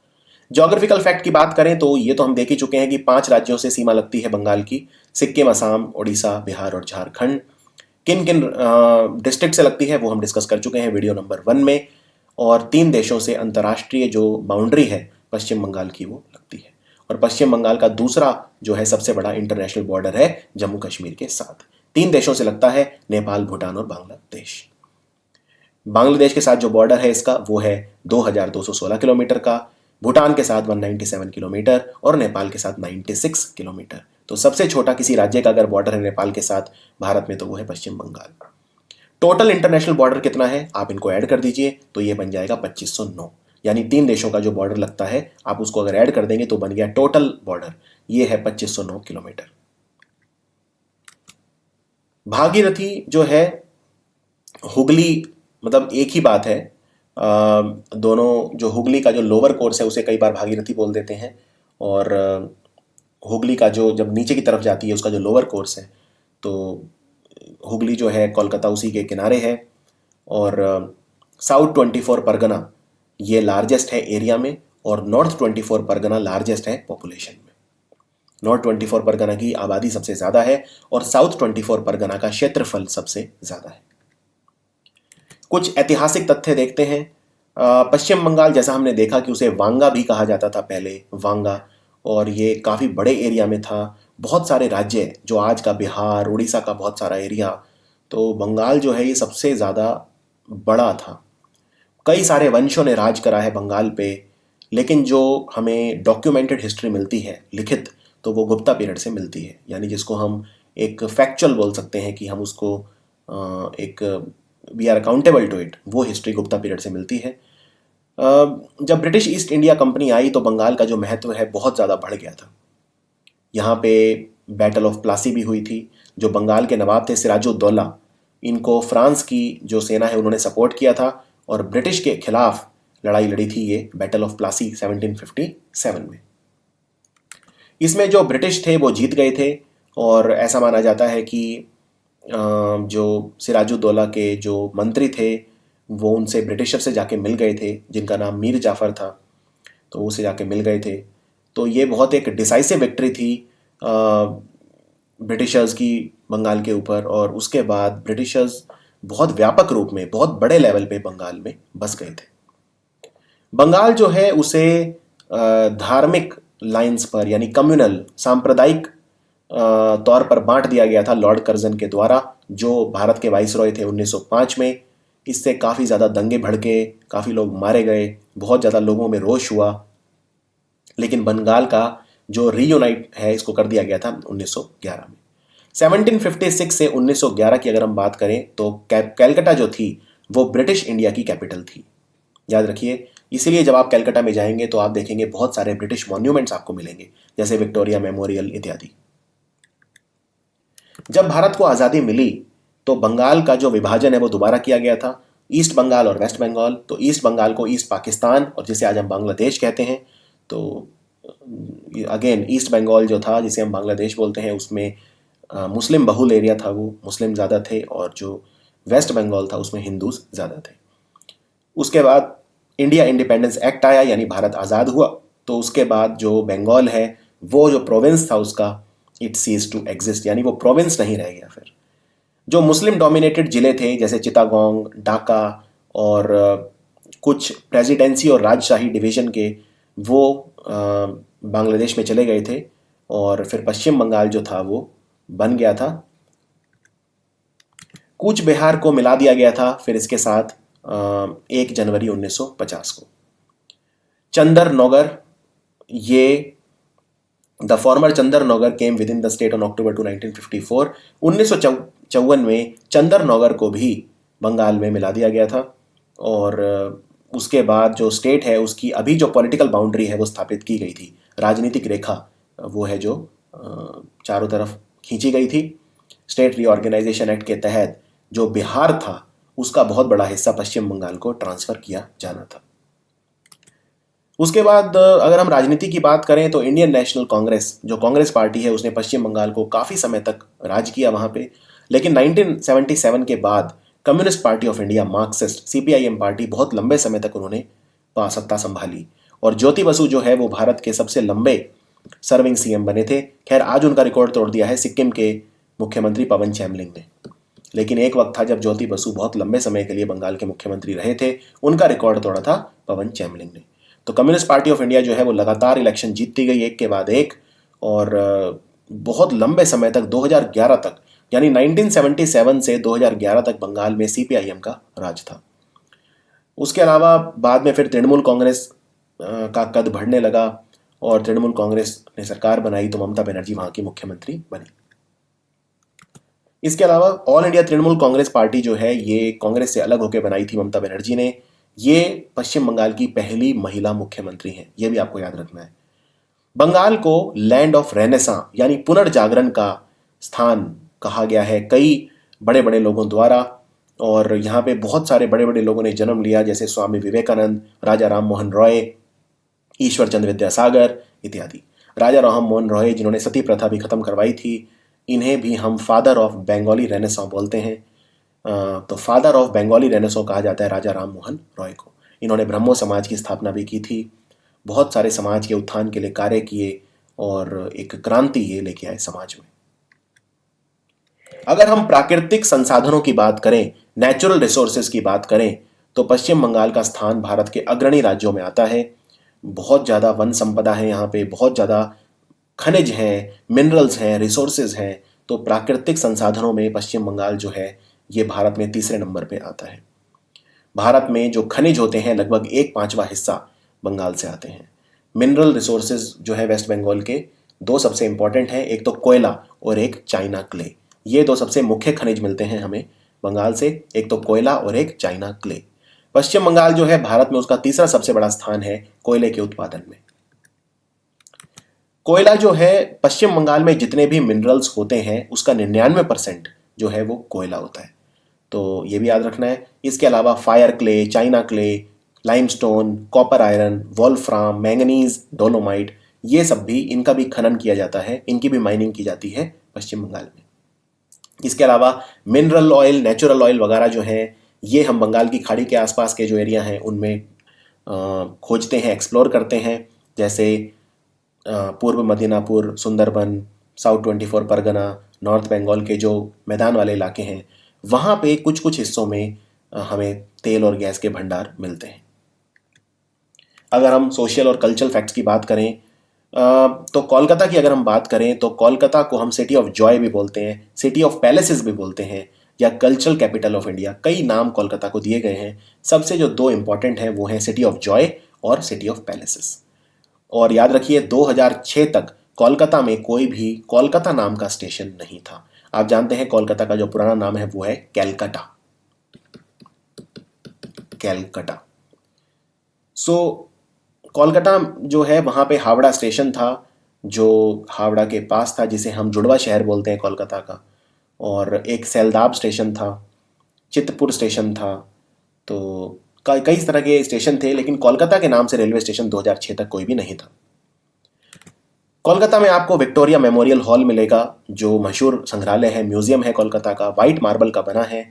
ज्योग्राफिकल फैक्ट की बात करें तो ये तो हम देख ही चुके हैं कि 5 राज्यों से सीमा लगती है बंगाल की: सिक्किम, असम, उड़ीसा, बिहार और झारखंड। किन किन डिस्ट्रिक्ट से लगती है वो हम डिस्कस कर चुके हैं वीडियो नंबर 1 में। और 3 देशों से अंतर्राष्ट्रीय जो बाउंड्री है पश्चिम बंगाल की वो लगती है। और पश्चिम बंगाल का दूसरा जो है सबसे बड़ा इंटरनेशनल बॉर्डर है जम्मू कश्मीर के साथ। 3 देशों से लगता है: नेपाल, भूटान और बांग्लादेश। बांग्लादेश के साथ जो बॉर्डर है इसका वो है 2216 किलोमीटर का, भूटान के साथ 197 किलोमीटर और नेपाल के साथ 96 किलोमीटर। तो सबसे छोटा किसी राज्य का अगर बॉर्डर है नेपाल के साथ भारत में तो वो है पश्चिम बंगाल। टोटल इंटरनेशनल बॉर्डर कितना है आप इनको ऐड कर दीजिए तो ये बन जाएगा 2509। यानी 3 देशों का जो बॉर्डर लगता है आप उसको अगर ऐड कर देंगे तो बन गया टोटल बॉर्डर, ये है 2509 किलोमीटर। भागीरथी जो है, हुगली, मतलब एक ही बात है। दोनों, जो हुगली का जो लोअर कोर्स है उसे कई बार भागीरथी बोल देते हैं, और हुगली का जो जब नीचे की तरफ जाती है उसका जो लोअर कोर्स है, तो हुगली जो है कोलकाता उसी के किनारे है। और साउथ 24 परगना ये लार्जेस्ट है एरिया में, और नॉर्थ 24 परगना लार्जेस्ट है पॉपुलेशन में। नॉर्थ 24 परगना की आबादी सबसे ज़्यादा है और साउथ 24 परगना का क्षेत्रफल सबसे ज़्यादा है। कुछ ऐतिहासिक तथ्य देखते हैं। पश्चिम बंगाल, जैसा हमने देखा कि उसे वांगा भी कहा जाता था पहले, वांगा, और ये काफ़ी बड़े एरिया में था। बहुत सारे राज्य, जो आज का बिहार, उड़ीसा का बहुत सारा एरिया, तो बंगाल जो है ये सबसे ज़्यादा बड़ा था। कई सारे वंशों ने राज करा है बंगाल पे, लेकिन जो हमें डॉक्यूमेंटेड हिस्ट्री मिलती है लिखित, तो वो गुप्ता पीरियड से मिलती है। यानी जिसको हम एक फैक्चुअल बोल सकते हैं कि हम उसको एक we are accountable to it, वो हिस्ट्री गुप्ता पीरियड से मिलती है। जब ब्रिटिश ईस्ट इंडिया कंपनी आई तो बंगाल का जो महत्व है बहुत ज़्यादा बढ़ गया था। यहाँ पे बैटल ऑफ प्लासी भी हुई थी। जो बंगाल के नवाब थे सिराजुद्दौला, इनको फ्रांस की जो सेना है उन्होंने सपोर्ट किया था और ब्रिटिश के खिलाफ लड़ाई लड़ी थी, ये बैटल ऑफ प्लासी 1757 में। इसमें जो ब्रिटिश थे वो जीत गए थे, और ऐसा माना जाता है कि जो सिराजुद्दौला के जो मंत्री थे वो उनसे ब्रिटिशर से जाके मिल गए थे, जिनका नाम मीर जाफ़र था, तो उसे जाके मिल गए थे। तो ये बहुत एक डिसाइसिव विक्ट्री थी ब्रिटिशर्स की बंगाल के ऊपर, और उसके बाद ब्रिटिशर्स बहुत व्यापक रूप में, बहुत बड़े लेवल पे बंगाल में बस गए थे। बंगाल जो है उसे धार्मिक लाइंस पर, यानी कम्युनल, सांप्रदायिक तौर पर बांट दिया गया था लॉर्ड कर्जन के द्वारा, जो भारत के वाइसरॉय थे 1905 में। इससे काफ़ी ज़्यादा दंगे भड़के, काफ़ी लोग मारे गए, बहुत ज़्यादा लोगों में रोष हुआ। लेकिन बंगाल का जो रीयूनाइट है इसको कर दिया गया था 1911 में। 1756 से 1911 की अगर हम बात करें तो कैलकटा जो थी वो ब्रिटिश इंडिया की कैपिटल थी, याद रखिए। इसीलिए जब आप कैलकटा में जाएंगे तो आप देखेंगे बहुत सारे ब्रिटिश मॉन्यूमेंट्स आपको मिलेंगे, जैसे विक्टोरिया मेमोरियल इत्यादि। जब भारत को आज़ादी मिली तो बंगाल का जो विभाजन है वो दोबारा किया गया था, ईस्ट बंगाल और वेस्ट बंगाल। तो ईस्ट बंगाल को ईस्ट पाकिस्तान, और जिसे आज हम बांग्लादेश कहते हैं, तो अगेन ईस्ट बंगाल जो था जिसे हम बांग्लादेश बोलते हैं, उसमें मुस्लिम बहुल एरिया था, वो मुस्लिम ज़्यादा थे, और जो वेस्ट बंगाल था उसमें हिंदूज ज़्यादा थे। उसके बाद इंडिया इंडिपेंडेंस एक्ट आया, यानी भारत आज़ाद हुआ, तो उसके बाद जो बंगाल है वो जो प्रोविंस था उसका, इट सीज टू एग्जिस्ट, यानी वो प्रोविंस नहीं रह गया। फिर जो मुस्लिम डोमिनेटेड ज़िले थे जैसे चिटागोंग, ढाका और कुछ प्रेसिडेंसी और राजशाही डिवीज़न के, वो बांग्लादेश में चले गए थे, और फिर पश्चिम बंगाल जो था वो बन गया था। कूच बिहार को मिला दिया गया था फिर इसके साथ 1 जनवरी 1950 को। चंदर नौगर, ये the former Chandernagore came within the state on October 2, 1954। 1954 में चंदर नौगर को भी बंगाल में मिला दिया गया था, और उसके बाद जो स्टेट है उसकी अभी जो पॉलिटिकल बाउंड्री है वो स्थापित की गई थी, राजनीतिक रेखा वो है जो चारों तरफ खींची गई थी। स्टेट रीऑर्गेनाइजेशन एक्ट के तहत जो बिहार था उसका बहुत बड़ा हिस्सा पश्चिम बंगाल को ट्रांसफर किया जाना था। उसके बाद अगर हम राजनीति की बात करें तो इंडियन नेशनल कांग्रेस जो कांग्रेस पार्टी है उसने पश्चिम बंगाल को काफ़ी समय तक राज किया वहाँ पे, लेकिन 1977 के बाद communist party of India Marxist CPIM party बहुत लंबे समय तक उन्होंने सत्ता संभाली और ज्योति बसु जो है वो भारत के सबसे लंबे सर्विंग सीएम बने थे। खैर आज उनका रिकॉर्ड तोड़ दिया है सिक्किम के मुख्यमंत्री पवन चैमलिंग ने, लेकिन एक वक्त था जब ज्योति बसु बहुत लंबे समय के लिए बंगाल के मुख्यमंत्री रहे थे, उनका रिकॉर्ड तोड़ा था पवन चैमलिंग ने। तो कम्युनिस्ट पार्टी ऑफ इंडिया जो है वो लगातार इलेक्शन जीतती गई एक के बाद एक और बहुत लंबे समय तक 2011 तक यानी 1977 से 2011 तक बंगाल में सीपीआईएम का राज था। उसके अलावा बाद में फिर तृणमूल कांग्रेस का कद बढ़ने लगा और तृणमूल कांग्रेस ने सरकार बनाई तो ममता बनर्जी वहां की मुख्यमंत्री बनी। इसके अलावा all India Trinamool Congress party जो है ये कांग्रेस से अलग होकर बनाई थी ममता बनर्जी ने। ये पश्चिम बंगाल की पहली महिला मुख्यमंत्री हैं, ये भी आपको याद रखना है। बंगाल को लैंड ऑफ रेनेसां यानी पुनर्जागरण का स्थान कहा गया है कई बड़े बड़े लोगों द्वारा, और यहाँ पे बहुत सारे बड़े बड़े लोगों ने जन्म लिया जैसे स्वामी विवेकानंद, राजा राम मोहन रॉय, ईश्वर चंद्र विद्यासागर इत्यादि। राजा राम मोहन रॉय जिन्होंने सती प्रथा भी खत्म करवाई थी, इन्हें भी हम फादर ऑफ बंगाली रेनेसां बोलते हैं। तो फादर ऑफ बंगाली रेनेसां कहा जाता है राजा राम मोहन रॉय को। इन्होंने ब्रह्मो समाज की स्थापना भी की थी, बहुत सारे समाज के उत्थान के लिए कार्य किए और एक क्रांति ये लेके आए समाज में। अगर हम प्राकृतिक संसाधनों की बात करें, नेचुरल रिसोर्सेज की बात करें, तो पश्चिम बंगाल का स्थान भारत के अग्रणी राज्यों में आता है। बहुत ज़्यादा वन संपदा है यहाँ पे, बहुत ज़्यादा खनिज हैं, मिनरल्स हैं, रिसोर्सेज हैं। तो प्राकृतिक संसाधनों में पश्चिम बंगाल जो है ये भारत में तीसरे नंबर पे आता है। भारत में जो खनिज होते हैं लगभग 1/5 हिस्सा बंगाल से आते हैं। मिनरल रिसोर्सेज जो है वेस्ट बंगाल के दो सबसे इंपॉर्टेंट हैं, एक तो कोयला और एक चाइना क्ले। ये दो सबसे मुख्य खनिज मिलते हैं हमें बंगाल से, एक तो कोयला और एक चाइना क्ले। पश्चिम बंगाल जो है भारत में उसका तीसरा सबसे बड़ा स्थान है कोयले के उत्पादन में। कोयला जो है पश्चिम बंगाल में जितने भी मिनरल्स होते हैं उसका 99% जो है वो कोयला होता है, तो ये भी याद रखना है। इसके अलावा fire clay, China clay, limestone, copper iron, Wolfram, manganese, dolomite, ये सब भी इनका भी खनन किया जाता है, इनकी भी माइनिंग की जाती है पश्चिम बंगाल में। इसके अलावा मिनरल ऑयल, नेचुरल ऑयल वगैरह जो है ये हम बंगाल की खाड़ी के आसपास के जो एरिया हैं उनमें खोजते हैं, एक्सप्लोर करते हैं, जैसे पूर्व मदिनापुर, सुंदरबन, साउथ 24 परगना, नॉर्थ बंगाल के जो मैदान वाले इलाके हैं वहाँ पे कुछ कुछ हिस्सों में हमें तेल और गैस के भंडार मिलते हैं। अगर हम सोशल और कल्चरल फैक्ट्स की बात करें तो कोलकाता की अगर हम बात करें तो कोलकाता को हम सिटी ऑफ जॉय भी बोलते हैं, सिटी ऑफ पैलेसेस भी बोलते हैं, या कल्चरल कैपिटल ऑफ इंडिया। कई नाम कोलकाता को दिए गए हैं, सबसे जो दो इंपॉर्टेंट हैं वो हैं सिटी ऑफ जॉय और सिटी ऑफ पैलेसेस। और याद रखिए 2006 तक कोलकाता में कोई भी कोलकाता नाम का स्टेशन नहीं था। आप जानते हैं कोलकाता का जो पुराना नाम है वो है कैलकाटा, कैलकाटा। सो कोलकाता जो है वहाँ पे हावड़ा स्टेशन था जो हावड़ा के पास था, जिसे हम जुड़वा शहर बोलते हैं कोलकाता का, और एक सैलदाब स्टेशन था, चितपुर स्टेशन था। तो कई तरह के स्टेशन थे, लेकिन कोलकाता के नाम से रेलवे स्टेशन 2006 तक कोई भी नहीं था। कोलकाता में आपको विक्टोरिया मेमोरियल हॉल मिलेगा जो मशहूर संग्रहालय है, म्यूजियम है कोलकाता का, वाइट मार्बल का बना है।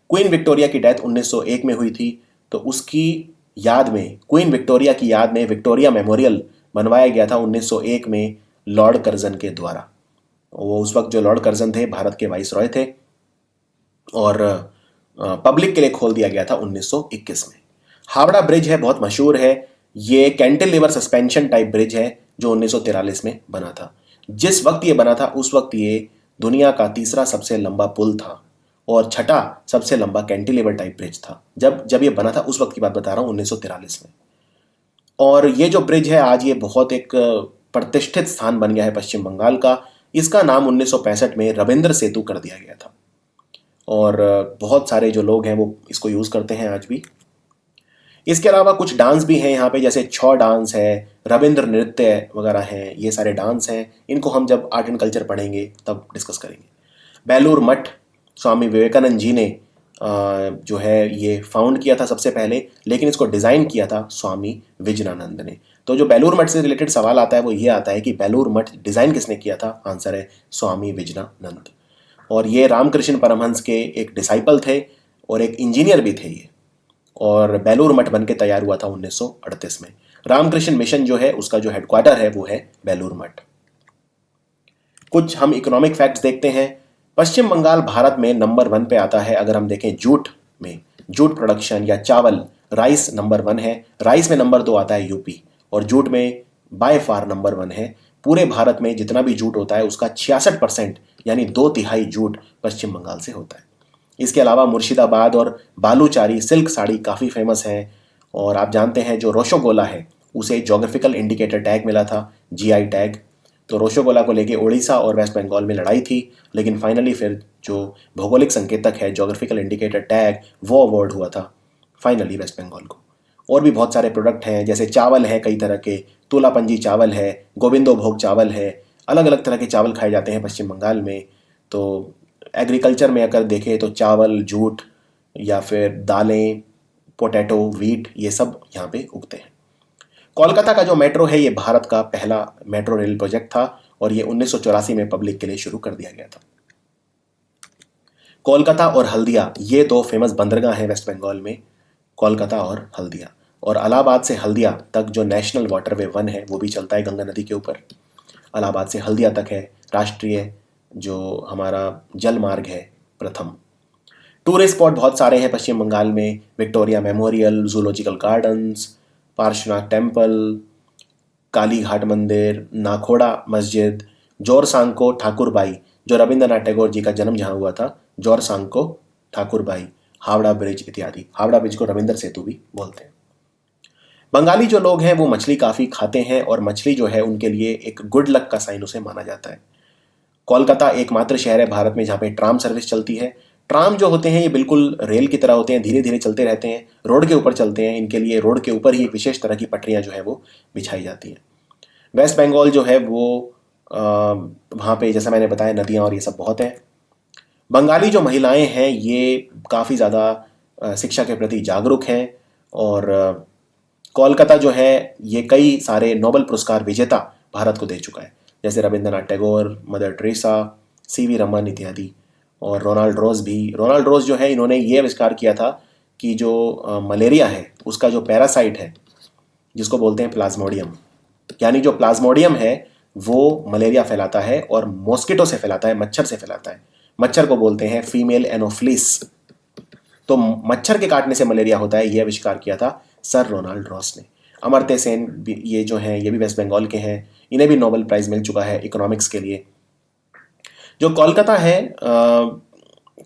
क्वीन विक्टोरिया की डेथ 1901 में हुई थी, तो उसकी याद में, क्वीन विक्टोरिया की याद में विक्टोरिया मेमोरियल बनवाया गया था 1901 में लॉर्ड कर्जन के द्वारा। वो उस वक्त जो लॉर्ड कर्जन थे भारत के वाइसरॉय थे, और पब्लिक के लिए खोल दिया गया था 1921 में। हावड़ा ब्रिज है, बहुत मशहूर है, ये कैंटिलीवर सस्पेंशन टाइप ब्रिज है जो 1943 में बना था। जिस वक्त ये बना था उस वक्त ये दुनिया का तीसरा सबसे लंबा पुल था और छठा सबसे लंबा कैंटिलीवर टाइप ब्रिज था। जब ये बना था उस वक्त की बात बता रहा हूँ, 1943 में। और ये जो ब्रिज है आज ये बहुत एक प्रतिष्ठित स्थान बन गया है पश्चिम बंगाल का। इसका नाम 1965 में रविंद्र सेतु कर दिया गया था, और बहुत सारे जो लोग हैं वो इसको यूज़ करते हैं आज भी। इसके अलावा कुछ डांस भी हैं यहाँ पे, जैसे छौ डांस है, रविंद्र नृत्य वगैरह हैं, ये सारे डांस हैं। इनको हम जब आर्ट एंड कल्चर पढ़ेंगे तब डिस्कस करेंगे। बेलूर मठ स्वामी विवेकानंद जी ने जो है ये फाउंड किया था सबसे पहले, लेकिन इसको डिज़ाइन किया था स्वामी विजयानंद ने। तो जो बेलूर मठ से रिलेटेड सवाल आता है वो ये आता है कि बेलूर मठ डिज़ाइन किसने किया था? आंसर है स्वामी विजयानंद। और ये रामकृष्ण परमहंस के एक डिसाइपल थे और एक इंजीनियर भी थे ये। और बेलूर मठ बन के तैयार हुआ था 1938 में। रामकृष्ण मिशन जो है उसका जो हेडक्वार्टर है वो है बेलूर मठ। कुछ हम इकोनॉमिक फैक्ट्स देखते हैं। पश्चिम बंगाल भारत में नंबर 1 पे आता है। अगर हम देखें जूट में, जूट प्रोडक्शन या चावल, राइस नंबर 1 है। राइस में नंबर 2 आता है यूपी, और जूट में बाय फार नंबर 1 है। पूरे भारत में जितना भी जूट होता है उसका 66% यानी 2/3 जूट पश्चिम बंगाल से होता है। इसके अलावा मुर्शिदाबाद और बालूचारी सिल्क साड़ी काफ़ी फेमस है। और आप जानते हैं जो रोशोगोला है उसे जोग्राफिकल इंडिकेटर टैग मिला था, जीआई टैग। तो रोशोगोला को लेके उड़ीसा और वेस्ट बंगाल में लड़ाई थी, लेकिन फाइनली फिर जो भौगोलिक संकेतक है जोग्राफिकल इंडिकेटर टैग वो अवार्ड हुआ था फाइनली वेस्ट बंगाल को। और भी बहुत सारे प्रोडक्ट हैं, जैसे चावल हैं कई तरह के, तुलापंजी चावल है, गोविंदो भोग चावल है, अलग अलग तरह के चावल खाए जाते हैं पश्चिम बंगाल में। तो एग्रीकल्चर में अगर देखें तो चावल, जूट या फिर दालें, पोटैटो, वीट, ये सब यहाँ पे उगते हैं। कोलकाता का जो मेट्रो है ये भारत का पहला मेट्रो रेल प्रोजेक्ट था और ये 1984 में पब्लिक के लिए शुरू कर दिया गया था। कोलकाता और हल्दिया ये दो फेमस बंदरगाह हैं वेस्ट बंगाल में, कोलकाता और हल्दिया। और इलाहाबाद से हल्दिया तक जो नेशनल वाटरवे 1 है वो भी चलता है गंगा नदी के ऊपर। इलाहाबाद से हल्दिया तक है राष्ट्रीय जो हमारा जल मार्ग है प्रथम। टूरिस्ट स्पॉट बहुत सारे हैं पश्चिम बंगाल में, Victoria Memorial, zoological gardens, Parshvanath temple, Kalighat मंदिर, नाखोड़ा मस्जिद, जोरसांको ठाकुरबाई जो रविंद्रनाथ टैगोर जी का जन्म जहाँ हुआ था, जोरसांको ठाकुरबाई, हावड़ा ब्रिज इत्यादि। हावड़ा ब्रिज को रविंद्र सेतु भी बोलते हैं। बंगाली जो लोग हैं वो मछली काफ़ी खाते हैं और मछली जो है उनके लिए एक गुड लक का साइन उसे माना जाता है। कोलकाता एकमात्र शहर है भारत में जहाँ पे ट्राम सर्विस चलती है। ट्राम जो होते हैं ये बिल्कुल रेल की तरह होते हैं, धीरे धीरे चलते रहते हैं, रोड के ऊपर चलते हैं। इनके लिए रोड के ऊपर ही एक विशेष तरह की पटरियाँ जो है वो बिछाई जाती हैं। वेस्ट बंगाल जो है वो वहाँ पे जैसा मैंने बताया नदियाँ और ये सब बहुत हैं। बंगाली जो महिलाएं हैं ये काफ़ी ज़्यादा शिक्षा के प्रति जागरूक हैं। और कोलकाता जो है ये कई सारे नोबेल पुरस्कार विजेता भारत को दे चुका है, जैसे Rabindranath Tagore, mother Teresa, CV Raman इत्यादि। और रोनाल्ड रोज भी। रोनाल्ड रोज जो है इन्होंने ये आविष्कार किया था कि जो मलेरिया है उसका जो पैरासाइट है जिसको बोलते हैं प्लाज्मोडियम, यानी जो प्लाज्मोडियम है वो मलेरिया फैलाता है और मॉस्किटो से फैलाता है, मच्छर से फैलाता है। मच्छर को बोलते हैं फीमेल एनोफ्लिस। तो मच्छर के काटने से मलेरिया होता है, ये आविष्कार किया था सर रोनाल्ड रॉस ने। अमर्त्य सेन ये जो हैं ये भी वेस्ट बंगाल के हैं, इन्हें भी नोबेल प्राइज़ मिल चुका है इकोनॉमिक्स के लिए। जो कोलकाता है,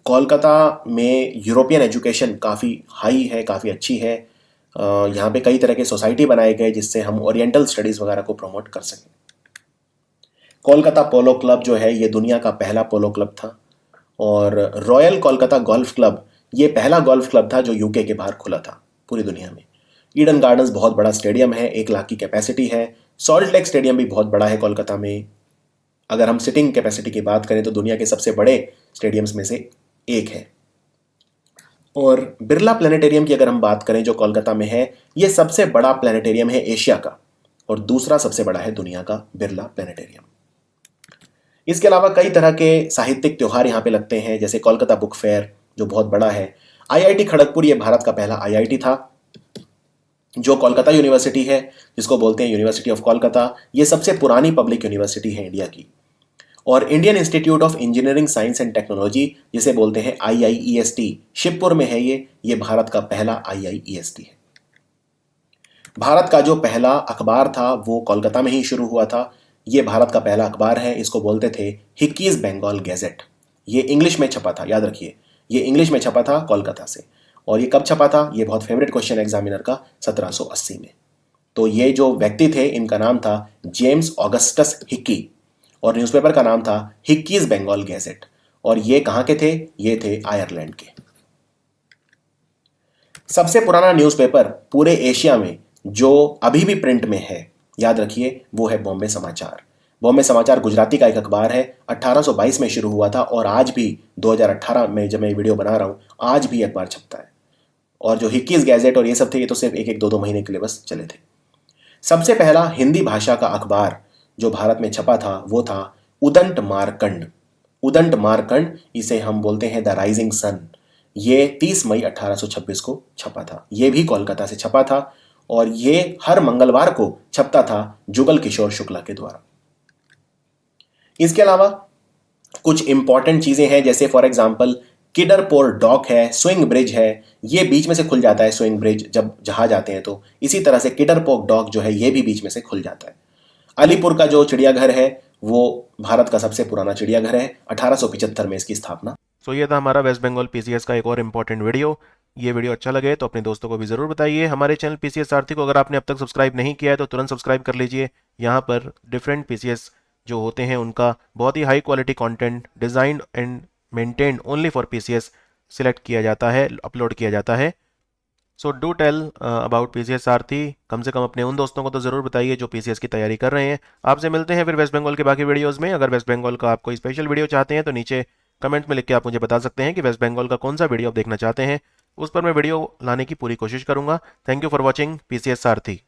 कोलकाता में यूरोपियन एजुकेशन काफ़ी हाई है, काफ़ी अच्छी है। यहाँ पे कई तरह के सोसाइटी बनाए गए जिससे हम ओरिएंटल स्टडीज़ वगैरह को प्रमोट कर सकें। कोलकाता पोलो क्लब जो है ये दुनिया का पहला पोलो क्लब था। और रॉयल कोलकाता गोल्फ क्लब ये पहला गोल्फ क्लब था जो यूके के बाहर खुला था पूरी दुनिया में। ईडन गार्डन्स बहुत बड़ा स्टेडियम है, 1 लाख की कैपेसिटी है। सॉल्ट लेक स्टेडियम भी बहुत बड़ा है कोलकाता में। अगर हम सिटिंग कैपेसिटी की बात करें तो दुनिया के सबसे बड़े स्टेडियम्स में से एक है। और बिरला प्लानिटेरियम की अगर हम बात करें जो कोलकाता में है, ये सबसे बड़ा प्लानिटेरियम है एशिया का और दूसरा सबसे बड़ा है दुनिया का बिरला प्लानिटेरियम। इसके अलावा कई तरह के साहित्यिक त्योहार यहाँ पे लगते हैं, जैसे कोलकाता बुक फेयर जो बहुत बड़ा है। आईआईटी खड़गपुर ये भारत का पहला आईआईटी था। जो कोलकाता यूनिवर्सिटी है जिसको बोलते हैं यूनिवर्सिटी ऑफ कोलकाता, ये सबसे पुरानी पब्लिक यूनिवर्सिटी है इंडिया की। और Indian institute of engineering science and technology जिसे बोलते हैं IIEST, शिवपुर में है ये भारत का पहला IIEST है। भारत का जो पहला अखबार था वो कोलकाता में ही शुरू हुआ था। ये भारत का पहला अखबार है, इसको बोलते थे हिक्कीज बंगाल गैजेट। ये इंग्लिश में छपा था, याद रखिए ये इंग्लिश में छपा था कोलकाता से। और ये कब छपा था? ये बहुत फेवरेट क्वेश्चन एग्जामिनर का 1780 में। तो ये जो व्यक्ति थे इनका नाम था जेम्स ऑगस्टस हिक्की और न्यूज़पेपर का नाम था हिक्कीज बंगाल गैजेट। और ये कहाँ के थे? ये थे आयरलैंड के। सबसे पुराना न्यूज़पेपर पूरे एशिया में जो अभी भी प्रिंट में है, याद रखिए, वो है बॉम्बे समाचार। बॉम्बे समाचार गुजराती का एक अखबार है, 1822 में शुरू हुआ था और आज भी 2018 में जब मैं वीडियो बना रहा हूँ आज भी अखबार छपता है। और जो हिक्कीज गैजेट और ये सब थे ये तो सिर्फ एक एक दो दो महीने के लिए बस चले थे। सबसे पहला हिंदी भाषा का अखबार जो भारत में छपा था वो था उदंत मारकंड। उदंत मारकंड, इसे हम बोलते हैं द राइजिंग सन। ये 30 मई 1826 को छपा था। ये भी कोलकाता से छपा था और ये हर मंगलवार को छपता था जुगल किशोर शुक्ला के द्वारा। इसके अलावा कुछ इंपॉर्टेंट चीजें हैं, जैसे फॉर एग्जांपल किडरपोर डॉक है, स्विंग ब्रिज है, ये बीच में से खुल जाता है स्विंग ब्रिज जब जहाज आते हैं तो। इसी तरह से किडरपोर डॉक जो है ये भी बीच में से खुल जाता है। अलीपुर का जो चिड़ियाघर है वो भारत का सबसे पुराना चिड़ियाघर है, 1875 में इसकी स्थापना। सो ये था हमारा वेस्ट बंगाल पीसीएस का एक और इम्पॉर्टेंट वीडियो। ये वीडियो अच्छा लगे तो अपने दोस्तों को भी ज़रूर बताइए। हमारे चैनल पीसीएस सारथी को अगर आपने अब तक सब्सक्राइब नहीं किया है तो तुरंत सब्सक्राइब कर लीजिए। यहाँ पर डिफरेंट पीसीएस जो होते हैं उनका बहुत ही high quality content designed and maintained only for PCS select किया जाता है, अपलोड किया जाता है। So do tell about PCS Sarathi. कम से कम अपने उन दोस्तों को तो ज़रूर बताइए जो पीसीएस की तैयारी कर रहे हैं। आपसे मिलते हैं फिर वेस्ट बंगाल के बाकी वीडियोज़ में। अगर वेस्ट बंगाल का आप कोई स्पेशल वीडियो चाहते हैं तो नीचे कमेंट में लिख के आप मुझे बता सकते हैं कि वेस्ट बंगाल का कौन सा वीडियो आप देखना चाहते हैं। उस पर मैं वीडियो लाने की पूरी कोशिश करूंगा। Thank you for watching PCS Sarathi.